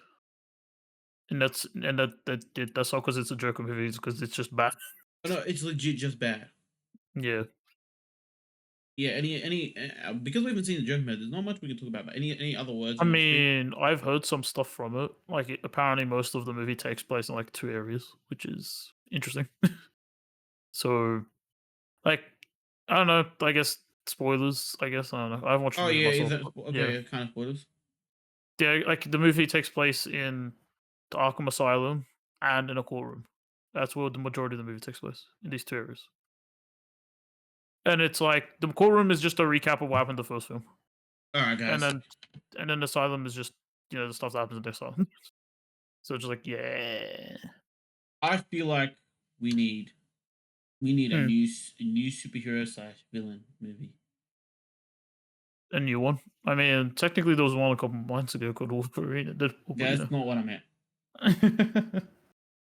That's all because it's a Joker movie, because it's just bad. Oh, no, it's legit just bad. Yeah. Yeah, any because we haven't seen the Joker man, there's not much we can talk about. But any other words I you want to speak? mean, I've heard some stuff from it. Like apparently most of the movie takes place in like two areas, which is interesting. So like I don't know, I guess spoilers, I guess. I don't know. I haven't watched the Oh movie yeah, is myself, that but yeah. okay? Yeah, kind of spoilers. Yeah, like the movie takes place in the Arkham Asylum and in a courtroom. That's where the majority of the movie takes place, in these two areas. And it's like the courtroom is just a recap of what happened in the first film. All right, And guys. then the asylum is just, the stuff that happens in the asylum. So it's just like, yeah. I feel like we need we need Hmm, a new superhero slash villain movie. a new one. I mean, technically there was one a couple months ago called Wolverine and Deadpool, but That's not what I meant.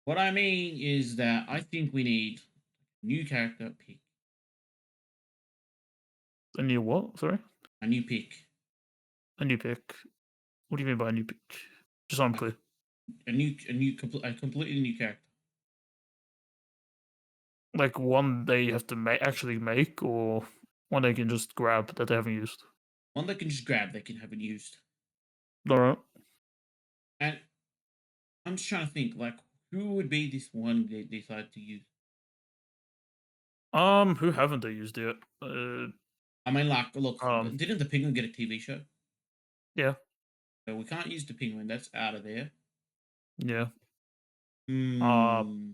What I mean is that I think we need new character pick, A new what? Sorry? a new pick, A new pick. What do you mean by a new pick? Just so I'm like clear. a completely new character. Like one they have to actually make, or one they can just grab that they haven't used. One that can just grab, they can have it used. Alright. And I'm just trying to think, like, Who would be this one they decide to use? Who haven't they used yet? I mean, like, look, Um, didn't the Penguin get a TV show? yeah, So we can't use the Penguin. That's out of there. yeah. Uh, Hmm.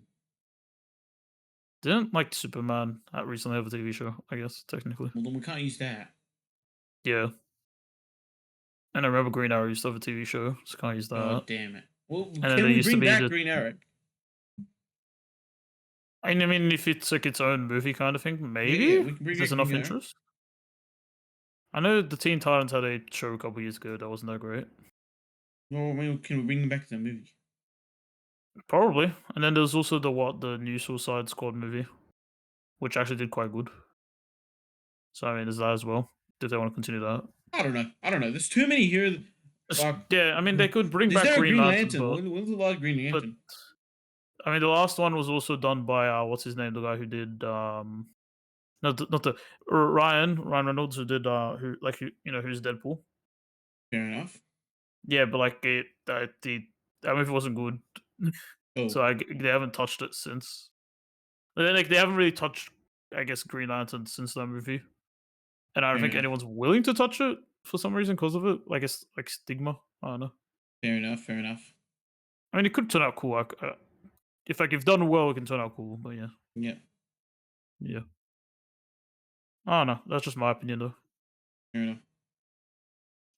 didn't like Superman recently have a TV show? I guess technically, Well, then we can't use that. yeah. And I remember Green Arrow used to have a TV show, so can't use Oh, that. damn it. Well, And then can there we used to bring be back the. Green Arrow? I mean, if it's like its own movie kind of thing, Yeah, yeah, maybe we can if bring there's back enough Green Arrow. interest. I know the Teen Titans had a show a couple years ago that wasn't that great. No, I mean, can we bring them back to the movie? Probably. And then there's also the new Suicide Squad movie, which actually did quite good. So I mean, there's that as well. If they want to continue that, I don't know. I don't know. There's too many here. Like, yeah. I mean, they could bring is back there a Green Green Lantern, Lantern? When's the last Green but Lantern? I mean, the last one was also done by what's his name, the guy who did not the Ryan Reynolds who did who's Deadpool. Fair enough. Yeah, but like that movie wasn't good, Oh, so they haven't touched it since. And then, like they haven't really touched, I guess, Green Lantern since that movie, and I don't fair think enough. anyone's willing to touch it for some reason because of it. Like it's like stigma. I don't know. Fair enough. Fair enough. I mean, it could turn out cool. If done well, it can turn out cool. But yeah, Yeah, yeah. I don't know. That's just my opinion, though. fair enough.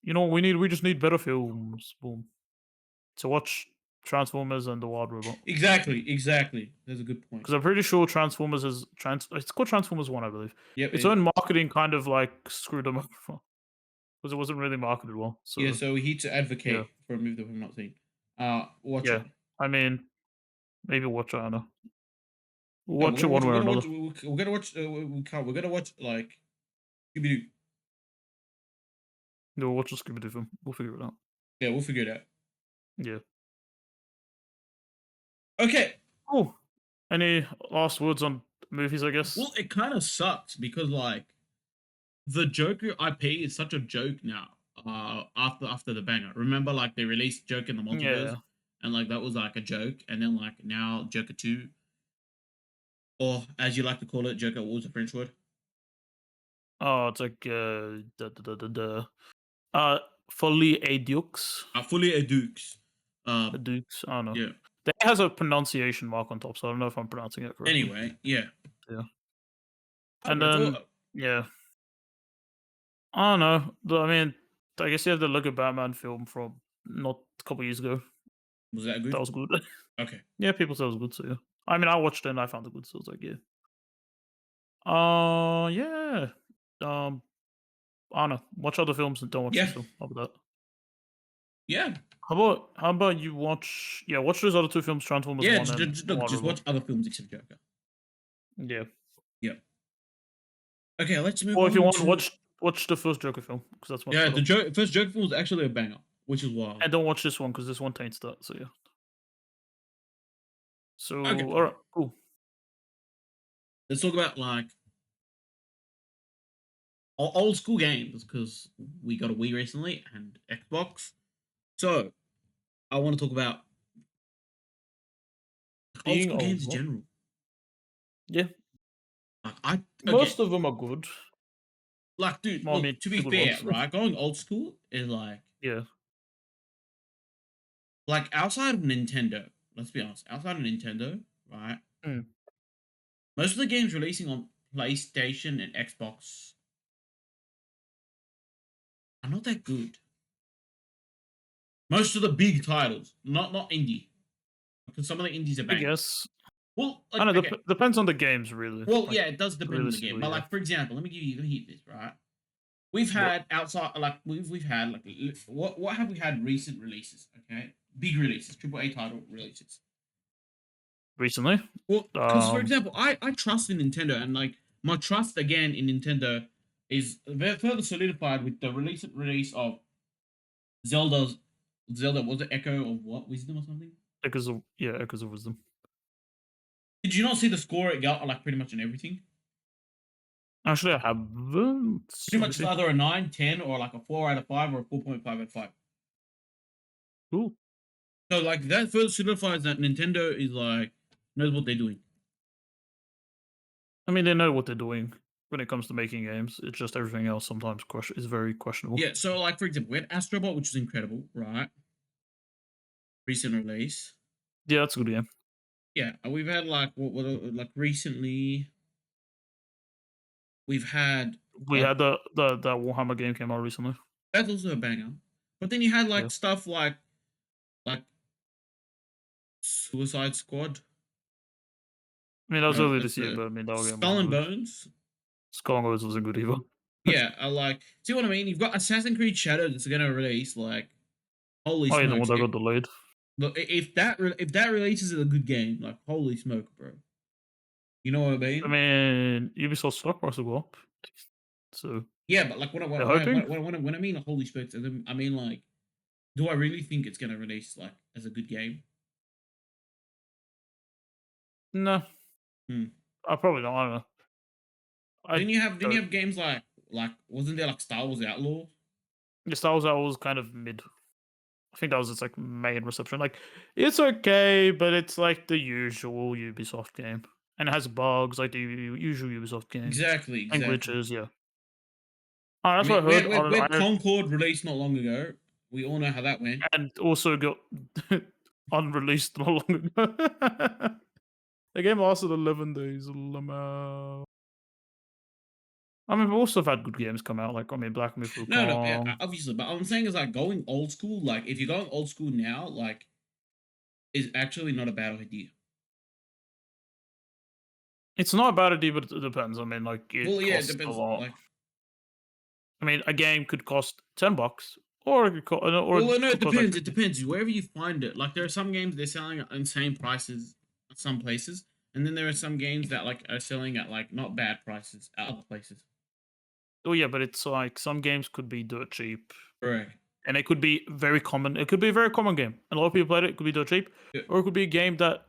You know what we need? We just need better films. Boom. To watch Transformers and the Wild Robot. Exactly. Exactly. That's a good point. Because I'm pretty sure Transformers is it's called Transformers One, I believe. Yep. Its own marketing kind of like screwed them over because it wasn't really marketed well. Yeah. So So we need to yeah, advocate for a movie that we've not seen. Watch yeah. it. I mean, maybe watch it. I don't know. No, we're Watch it gonna watch. one We're way or gonna another. watch. We're gonna watch. We can't. We're gonna watch like Scooby Doo. No, watch the Scooby Doo film. We'll figure it out. Yeah, we'll figure it out. Yeah. Okay. Cool. Any last words on movies? I guess. Well, it kind of sucks because like the Joker IP is such a joke now. After the banger, remember like they released Joker in the multiverse, Yeah. and like that was like a joke, and then like now Joker 2, or as you like to call it, Joker. What was the French word? Oh, it's like uh, Folie et Dukes. Fully Edux. Uh, Dukes. I don't know. yeah. That has a pronunciation mark on top, so I don't know if I'm pronouncing it correctly. Anyway, yeah. Yeah. I don't And know. then yeah, I don't know. I mean, I guess you have the look at Batman film from not a couple years ago. Was that That good? was good. Okay. Yeah, people said it was good. So yeah. I mean, I watched it and I found it good. So I was like, yeah. Yeah. Um, I don't know. Watch other films and don't watch this Yeah. film. How about that? Yeah. How about you watch those other two films, Transformers Yeah. One and Look, Wild just River. watch other films except Joker. Yeah. Yeah. Okay, let's move Or if you on want, to watch the first Joker film because that's much yeah. better. The first Joker film was actually a banger, which is wild. And don't watch this one because this one taints that. So yeah. So Okay, all right, cool. let's talk about like old school games because we got a Wii recently and Xbox. So I want to talk about old Being school old, games in well, general. yeah, Like I again, most of them are good. like dude, Well, I look mean, to be the good fair, ones. right? Going old school is Yeah. like outside of Nintendo. Let's be honest, outside of Nintendo, right? Mm. Most of the games releasing on PlayStation and Xbox are not that good. Most of the big titles, not indie, because some of the indies are I bangers. guess. Well, I like don't know. okay, Depends on the games, really. well, Like yeah, it does depend on the game. realistically, But yeah. like for example, let me give you this, right? We've What had outside like we've had like what have we had recent releases? Okay, big releases, AAA title releases. recently? Well, because for Um, example, I trust in Nintendo, and like my trust again in Nintendo is further solidified with the recent release of Zelda's Zelda. Was it Echo of what Wisdom or something? Echoes of Wisdom. Did you not see the score it got like pretty much in everything? Actually, I haven't. Pretty Let me much it's see. either a 9, 10, or like a 4 out of 5 or a 4.5 out of 5. Cool. So like that further solidifies that Nintendo is like knows what they're doing. I mean, they know what they're doing when it comes to making games. It's just everything else sometimes is very questionable. Yeah. So like for example, we had Astrobot, which was incredible, right? Recent release. Yeah, that's a good game. Yeah, we've had like like recently we've had We like had the that Warhammer game came out recently. that's also a banger. But then you had Yeah, like stuff like Suicide Squad. I mean that was earlier That's this year, the but I mean that game Skull wasn't and good. Bones. Skull and Bones wasn't good either. Yeah, I like see what I mean. You've got Assassin's Creed Shadow that's gonna release. Like holy Oh yeah, the one smokes! that got delayed. Look, if that releases a good game, like holy smoke, bro. You know what I I mean? mean, Ubisoft stock price will go up, so Yeah, but like they're hoping. when I mean a holy smokes, I mean like, do I really think it's gonna release like as a good game? No, Hmm. I probably don't. I don't know. I Didn't you don't. have games like wasn't there like Star Wars Outlaw? The Star Wars was kind of mid. I think that was its like main reception. Like it's okay, but it's like the usual Ubisoft game, and it has bugs like the usual Ubisoft games Exactly, and exactly. glitches. Yeah, oh, I that's what mean, I heard. we On had I Concord released not long ago. We all know how that went. and also got unreleased not long ago. The game lasted 11 days. Lama. I mean, we've also had good games come out. Like I mean, Black Myth No, no, Wukong. obviously, but I'm saying is like going old school. Like if you're going old school now, like is actually not a bad idea. It's not a bad idea, but it depends. I mean, like Well, it yeah, it costs a depends. lot. Like, I mean, a game could cost $10, or or well, it no, it could cost like depends. It depends wherever you find it. Like there are some games they're selling at insane prices at some places, and then there are some games that like are selling at like not bad prices at other places. oh yeah, but it's like some games could be dirt cheap, Correct. and it could be very common. It could be a very common game, and a lot of people played it. It could be dirt cheap, Yeah, or it could be a game that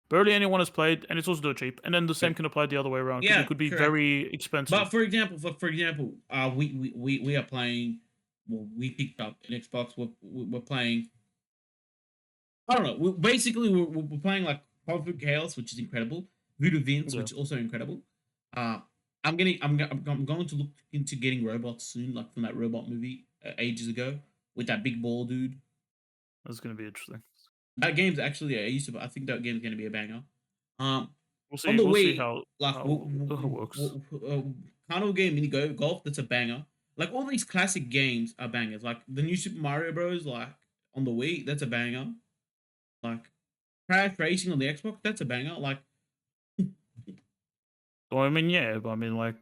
barely anyone has played, and it's also dirt cheap. And then the yeah, same can apply the other way around because it yeah, could be correct. very But expensive. for example, we are playing. Well, we picked up an Xbox. We're playing. I don't know. We're playing like Cosmic Chaos, which is incredible. Voodoo Vince, Yeah, which is also incredible. Uh, I'm going to look into getting robots soon, like from that robot movie ages ago with that big ball dude. that's gonna be interesting. That game's actually I think that game's gonna be a banger. Um, We'll on see. the We'll see way, how like it works. kind of game mini golf. That's a banger. Like all these classic games are bangers. Like the new Super Mario Bros. Like on the Wii, that's a banger. Like Crash Racing on the Xbox, that's a banger. Like So I mean, yeah, but I mean, like,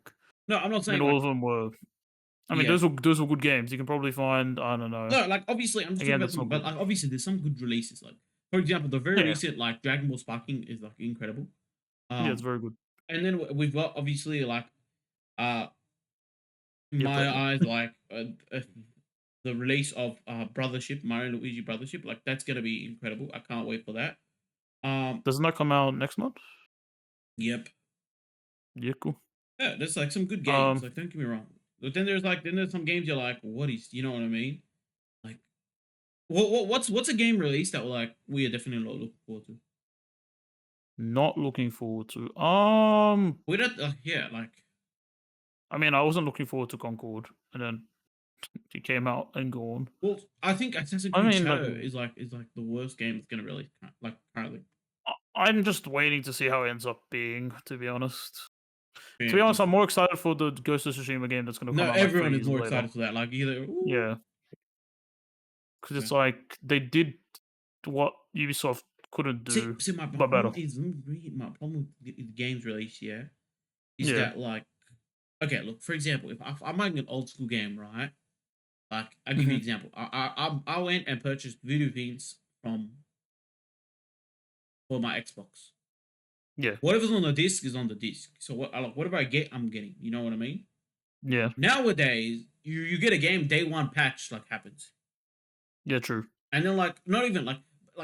no, I'm not I mean, saying all like of them were. I mean, yeah. those were good games. You can probably find. I don't know. No, like obviously I'm just talking Again, about that's them, not but good. like obviously there's some good releases. Like for example, the very Yeah, recent like Dragon Ball Sparking is like incredible. yeah, it's Um, very good. and then we've got obviously like uh in You my played it. eyes like the release of Brothership, Mario and Luigi Brothership. Like that's gonna be incredible. I can't wait for that. Doesn't that come out next month? Yep. Yeah, cool. Yeah, there's like some good games. Um, Like don't get me wrong. But then there's some games you're like, what is you know what I mean? Like what's a game release that like we are definitely not looking forward to? not looking forward to. We don't yeah, like I mean, I wasn't looking forward to Concord, and then it came out and gone. well, I think Assassin's I Creed mean, like, Shadow is like the worst game that's gonna release like currently. I'm just waiting to see how it ends up being. To be honest, Yeah, I'm more excited for the Ghost of Tsushima game that's going to no, come out like everyone 3 years is more later. excited for that. Like either ooh, Yeah, because yeah. it's like they did what Ubisoft couldn't do, See, my but problem better. is my problem with the games release, yeah, is Yeah. that like okay, look, for example, if I'm making an old school game, right? Like I'll give you an Hmm. example. I went and purchased Voodoo Vince from for my Xbox. Yeah. Whatever's on the disc is on the disc. So whatever I get, I'm getting. You know what I mean? Yeah. Nowadays, you get a game day one patch like happens, Yeah. True. and then like not even like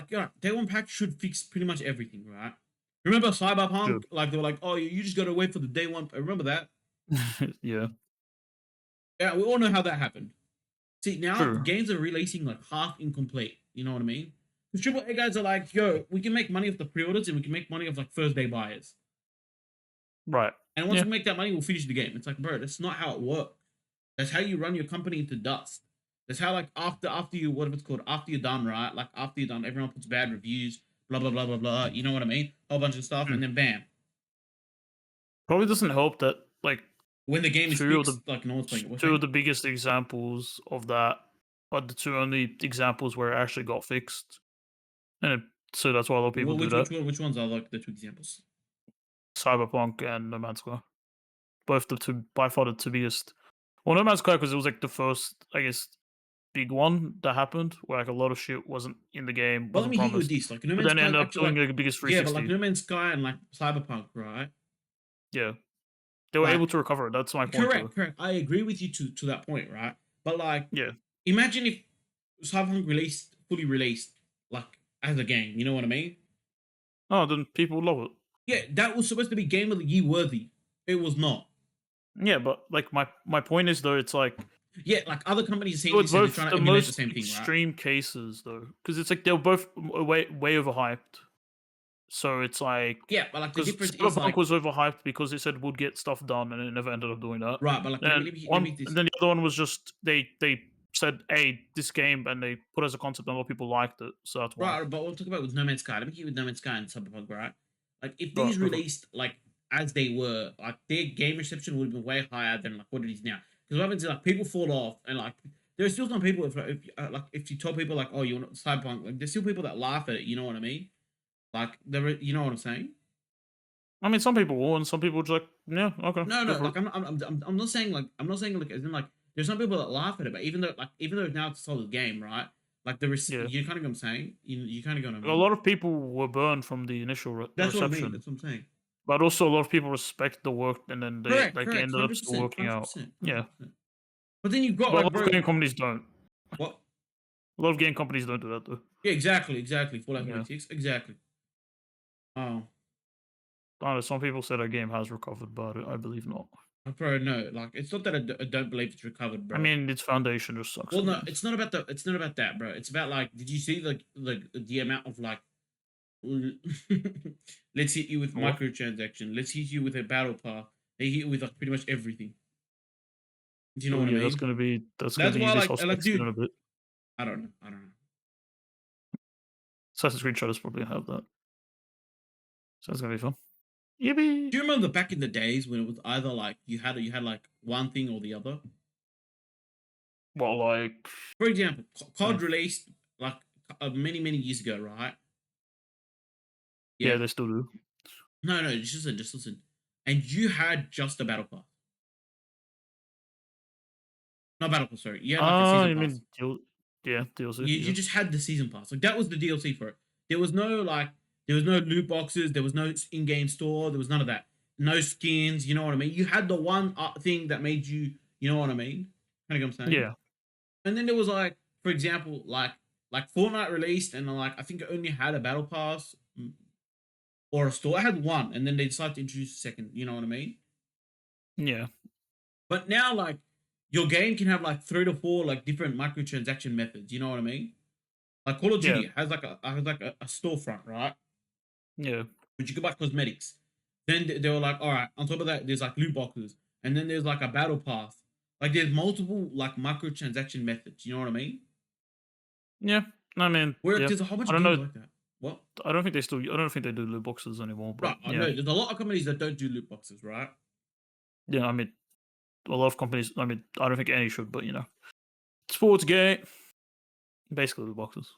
yeah, day one patch should fix pretty much everything, right? Remember Cyberpunk? Should. Like they were like, oh, you just gotta wait for the day one. Remember that? Yeah. Yeah, we all know how that happened. See, now True. games are releasing like half incomplete. You know what I mean? The triple A guys are like, yo, we can make money off the pre-orders and we can make money off like first day buyers. Right. And once Yeah. we make that money, we'll finish the game. It's like, bro, that's not how it works. That's how you run your company into dust. That's how like after you what it's called after you're done, right? Like after you're done, everyone puts bad reviews, blah blah blah blah blah. You know what I mean? A whole bunch of stuff, Mm. and then bam, Probably doesn't help that like when the game is two of the fixed, like no one's playing it. What's two of saying? the biggest examples of that are the two only examples where it actually got fixed, and so that's why a lot of people Well, do that. which ones are like the two examples? Cyberpunk and No Man's Sky, both the two by far the two biggest. Well, No Man's Sky because it was like the first, I guess, big one that happened where like a lot of shit wasn't in the game, Well, let wasn't me hit you with promised, this. Like No but Man's then it Sky is ended up actually doing like like the biggest yeah, but like 360. No Man's Sky and like Cyberpunk, right? Yeah, they were Like able to recover it. That's my point, though. correct, correct. I agree with you to that point, right? But like, Yeah. imagine if Cyberpunk released fully released like as a game. You know what I mean? Oh, then people love it. Yeah, that was supposed to be Game of the Year worthy. It was not. Yeah, but like my point is though, it's like Yeah, like other companies are seeing with this and they're both trying to the emulate the most same thing, right? extreme cases though, because it's like they're both way overhyped. So it's like Yeah, but like the because difference is Cyberpunk like was overhyped because it said would get stuff done and it never ended up doing that. right, but like And let one me this and then the other one was just they said, "Hey, this game," and they put it as a concept and a lot of people liked it, so that's why. right, but we'll talk about with No Man's Sky. Let me keep with No Man's Sky and Cyberpunk, right? Like if Right, these go for it. released like as they were, like their game reception would have been way higher than like what it is now. Because what happens is like people fall off, and like there are still some people like if you tell people like oh you want Cyberpunk, like there's still people that laugh at it. You know what I mean? Like you know what I'm saying? I mean, some people will, and some people just like, yeah, okay, No, go no, for it. like I'm not saying like I'm not saying like as in like there's some people that laugh at it, but even though now it's a solid game, right? Like Yeah, you kind of what I'm saying. You kind of get what I a mean. lot of people were burned from the initial That's what I mean. reception, That's what I'm saying. but also a lot of people respect the work, and then they Correct, like it correct, ended up still 100%, working out. 100%, Yeah, 100%. But then you've got but a like, lot of bro, game companies don't. what? A lot of game companies don't do that though. Yeah, exactly, exactly. Fallout Yeah, 76, exactly. Oh, I don't know. Some people said our game has recovered, but I believe not. bro, no, like it's not that I don't believe it's recovered, I bro. mean, its foundation just sucks Well, no, again. it's not about that, bro. It's about like, did you see like the amount of like, let's hit you with What? microtransaction. Let's hit you with a battle pass. They hit you with like pretty much everything. Do you know Oh what I yeah, mean? that's gonna That's be why, the like, suspect soon in dude, a bit. I don't know, I don't know. Assassin's Creed Shadows probably have that, so that's gonna be fun. Yippee! Do you remember back in the days when it was either like you had like one thing or the other? Well, like, For example, uh, COD released like many years ago, right? yeah, Yeah. they still do. No, no, just listen. And you had just a battle pass. Not battle pass, sorry. You had like a season I pass. mean, yeah, DLC, You yeah, just had the season pass. Like that was the DLC for it. There was no like there was no loot boxes, there was no in-game store, there was none of that. No skins, you know what I mean? You had the one thing that made you know what I mean? Kind of what I'm saying? yeah, And then there was like, for example, like Fortnite released and like I think it only had a battle pass or a store. I had one, and then they decided to introduce a second. You know what I mean? yeah, But now, like, your game can have like 3 to 4 like different microtransaction methods. You know what I mean? Like Call of yeah, Duty has like a storefront, right? yeah, Which you can buy cosmetics. Then they were like, all right. On top of that, there's like loot boxes, and then there's like a battle pass. Like there's multiple like microtransaction methods. You know what I mean? yeah. I mean, Where yeah. there's a whole bunch I of don't games know. like that. What? I don't think they do loot boxes anymore. But Right. I yeah, know there's a lot of companies that don't do loot boxes, right? yeah. I mean, a lot of companies. I mean, I don't think any should, but sports game basically loot boxes.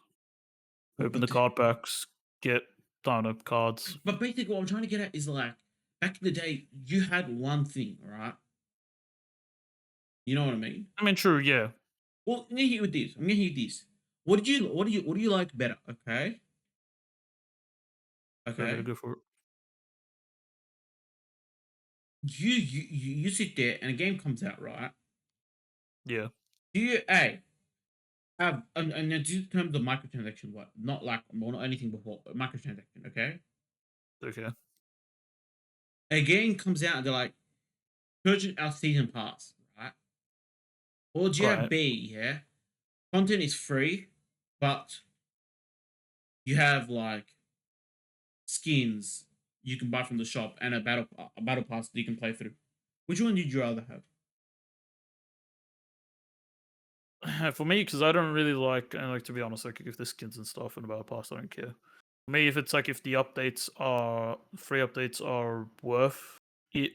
Open But the card packs, get I don't know cards. but basically, what I'm trying to get at is like back in the day, you had one thing, right? You know what I mean? I mean, true, yeah. Well, I'm gonna hit you with this. I'm gonna hit you with this. What do you like better? Okay, Okay, okay. go for it. You sit there and a game comes out, right? Yeah, Do you a have and then in terms of microtransaction, what? Not like well, not anything before microtransaction. Okay, okay, a game comes out and they're like purchase our season pass, right? Or do you have right. B? Yeah, content is free, but you have like skins you can buy from the shop and a battle pass that you can play through. Which one would you rather have? For me, because I don't really like, and like to be honest, like if the skins and stuff and about past, I don't care. For me, if it's like if the updates are free updates are worth it,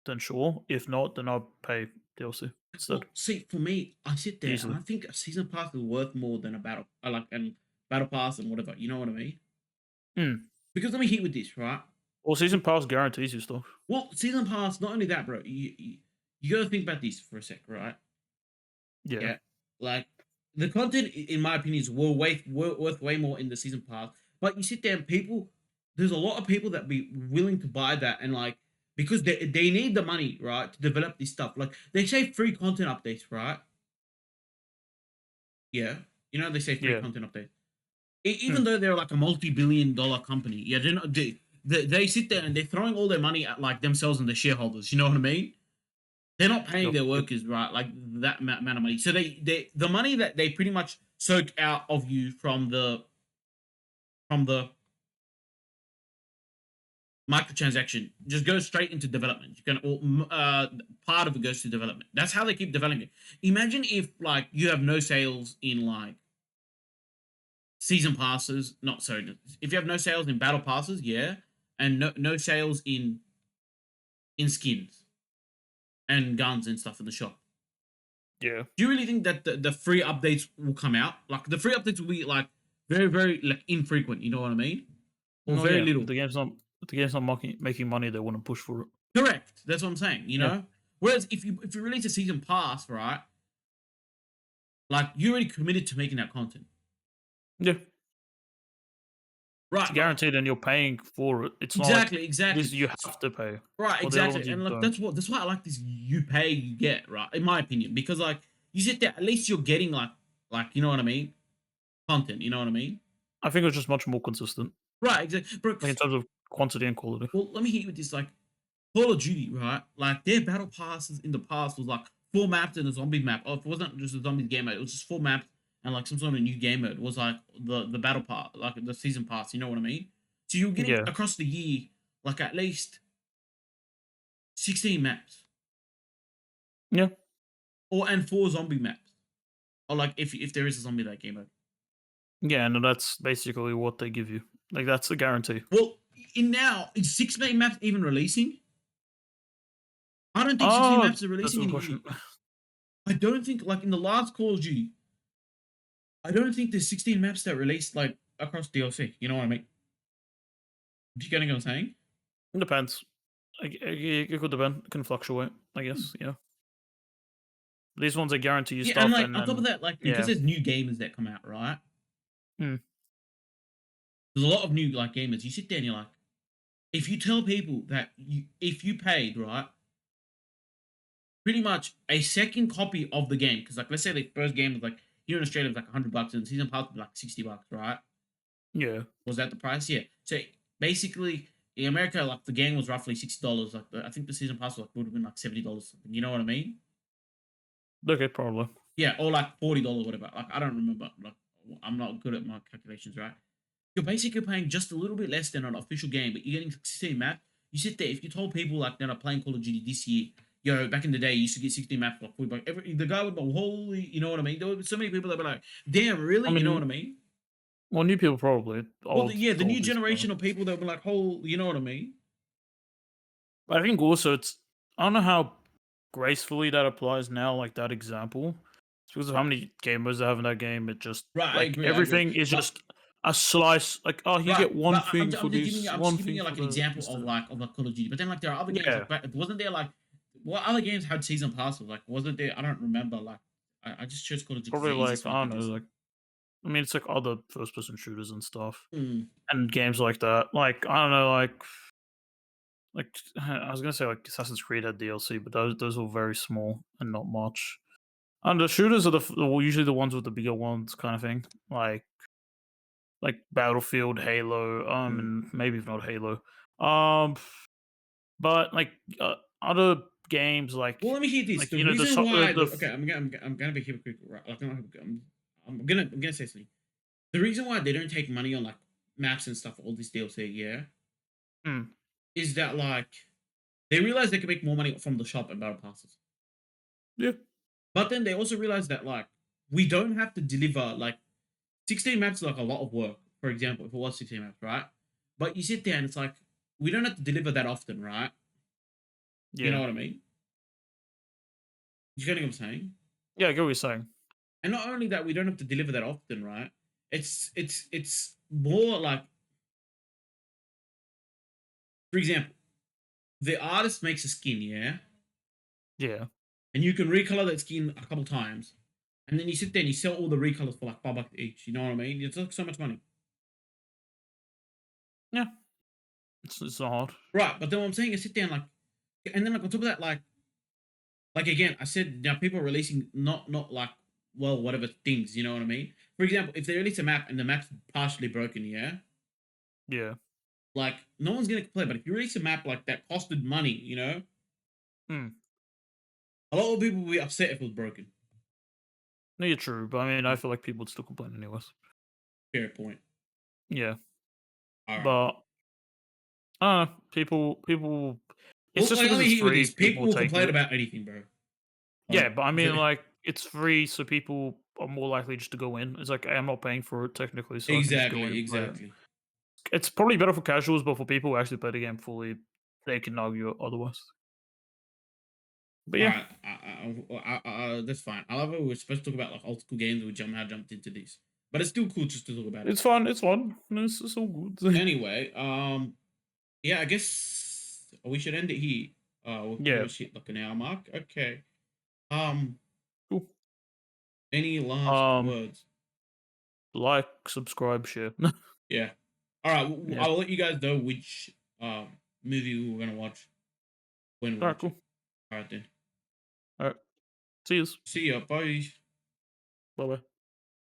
then sure. If not, then I'll pay DLC instead. Well, see, for me, I sit there and Easily. I think a season pass is worth more than a battle, like and battle pass and whatever. You know what I mean? Mm. Because let me hit with this, right? Well, season pass guarantees you stuff. Well, season pass. Not only that, bro. You got to think about this for a sec, right? Yeah. Yeah, like the content, in my opinion, is worth way more in the season pass. But you sit there and people, there's a lot of people that be willing to buy that and like because they need the money, right, to develop this stuff. Like they say free content updates, right? Yeah, they say free Yeah. content updates. Mm. Even though they're like a multi-billion-dollar company, yeah, they're not, they sit there and they're throwing all their money at like themselves and their shareholders. You know what I mean? They're not paying Yep. their Yep. workers right like that amount of money. So they the money that they pretty much soak out of you from the microtransaction just goes straight into development. You can part of it goes to development. That's how they keep developing it. Imagine if like you have no sales in like season passes, not sorry, if you have no sales in battle passes, yeah, and no sales in skins and guns and stuff in the shop. Yeah. Do you really think that the free updates will come out? Like the free updates will be like very, very like infrequent, you know what I mean? Or No, very yeah. little. If the game's not making money, they wouldn't push for it. Correct. That's what I'm saying, you Yeah. know? Whereas if you release a season pass, right, like you already committed to making that content. Yeah. It's Right, but guaranteed, and you're paying for it. It's not like exactly, exactly. this you have to pay, Right, or the other exactly. ones you And like don't. that's why I like this you pay, you get, right? In my opinion. Because like you sit there, at least you're getting like you know what I mean? Content, you know what I mean? I think it's just much more consistent, Right, exactly. Bro, like in terms of quantity and quality. well, let me hit you with this. Like Call of Duty, right? Like their battle passes in the past was like 4 maps and a zombie map. Oh, if it wasn't just a zombie game mode, it was just 4 maps and like some sort of new game mode. It was like the battle pass, like the season pass. You know what I mean? So you're getting Yeah. across the year like at least 16 maps Yeah. or and 4 zombie maps. Or like if there is a zombie that game mode. Yeah, and that's basically what they give you. Like that's the guarantee. Well, in now is 6 maps even releasing? I don't think 16 Oh, maps are that's a releasing in good a year. question. I don't think like in the last Call of Duty, I don't think there's 16 maps that released like across DLC. You know what I mean? Do you get what I'm saying? It depends. It could depend. It can fluctuate, I guess. Yeah. These ones, they guarantee you Yeah, and stuff, like and on top of then that, like because yeah. there's new gamers that come out, right? Mm. There's a lot of new like gamers. You sit there and you're like, if you tell people that if you paid right, pretty much a second copy of the game, because like let's say the first game was like here in Australia was like $100 and the season pass was like $60, right? Yeah. Was that the price? Yeah. So basically, in America, like the game was roughly $60. Like I think the season pass was, like, would have been like $70. You know what I mean? Okay, probably. Yeah, or like $40, whatever. Like I don't remember. Like I'm not good at my calculations, right? You're basically paying just a little bit less than an official game, but you're getting 16 map. You sit there. If you told people like they're not playing Call of Duty this year, yo, back in the day, you used to get 16 maps for like $40. The guy would go, holy, you know what I mean? There would be so many people that were like, damn, I really? You know what I mean, mean? well, new people probably. Well, Old, yeah, the new oldies generation don't. of people that were like, whole, you know what I mean? But I think also I don't know how gracefully that applies now, like that example. It's because of how many gamers they have in that game. It just Right, I like agree, I agree. everything is But just a slice. Like, oh, you right, get one but thing for this, I'm just one giving thing you for like an the example instead. of like Call of Duty. But then like there are other games Yeah, like wasn't there like what other games had season passes? Like wasn't there? I don't remember. Like I just chose Call of Duty because probably it's the easiest like one to I get don't know, this. like I mean, it's like other first-person shooters and stuff, Hmm. and games like that. Like I don't know, like I was gonna say like Assassin's Creed had DLC, but those were very small and not much. And the shooters are usually the ones with the bigger ones, kind of thing. Like Battlefield, Halo, Hmm. and maybe if not Halo. Um, but like other games, Well, let me hear this. like The you know reason why the okay, I'm gonna be hypocritical, right? Like I'm gonna say something. The reason why they don't take money on like maps and stuff, all these DLC, yeah, Mm. is that like they realize they can make more money from the shop and battle passes. Yeah. But then they also realize that like we don't have to deliver like 16 maps is like a lot of work. For example, if it was 16 maps, right? But you sit there and it's like we don't have to deliver that often, right? You know Yeah. what I mean? You get what I'm saying? Yeah, I get what you're saying. And not only that, we don't have to deliver that often, right? It's more like, for example, the artist makes a skin, yeah, Yeah. and you can recolor that skin a couple times, and then you sit there and you sell all the recolors for like $5 each. You know what I mean? It's like so much money, Yeah. It's not hard. right? But then what I'm saying is sit there and like, and then like on top of that, like again, I said now people are releasing not like well whatever things. You know what I mean? For example, if they release a map and the map's partially broken, yeah, Yeah. like no one's gonna complain. But if you release a map like that costed money, you know, Mm. a lot of people will be upset if it was broken. No, you're true, but I mean, I feel like people would still complain anyways. Fair point. Yeah. All right. But people it's Well, just like, let because me it's hit you with free, this. People people will take complain it. about anything, bro. Yeah, Like, but I mean, like, it's free, so people are more likely just to go in. It's like, I'm not paying for it technically, so I can just go in exactly, and play it. exactly. It's probably better for casuals, but for people who actually play the game fully, they can argue otherwise. But All yeah, right, that's fine. I love it. We're supposed to talk about like old school games. We jumped into this, but it's still cool just to talk about it. it's fun. It's fun. It's all good. Anyway, yeah, I guess we should end it here. We're pretty Yeah, much hit like an hour mark. Okay. Um, cool. any last Um, words? like, subscribe, share. Yeah. All right, Yeah. I'll let you guys know which movie we're gonna watch when we All right, watch it. cool. All right then. All right. See you. See ya. Bye. Bye bye.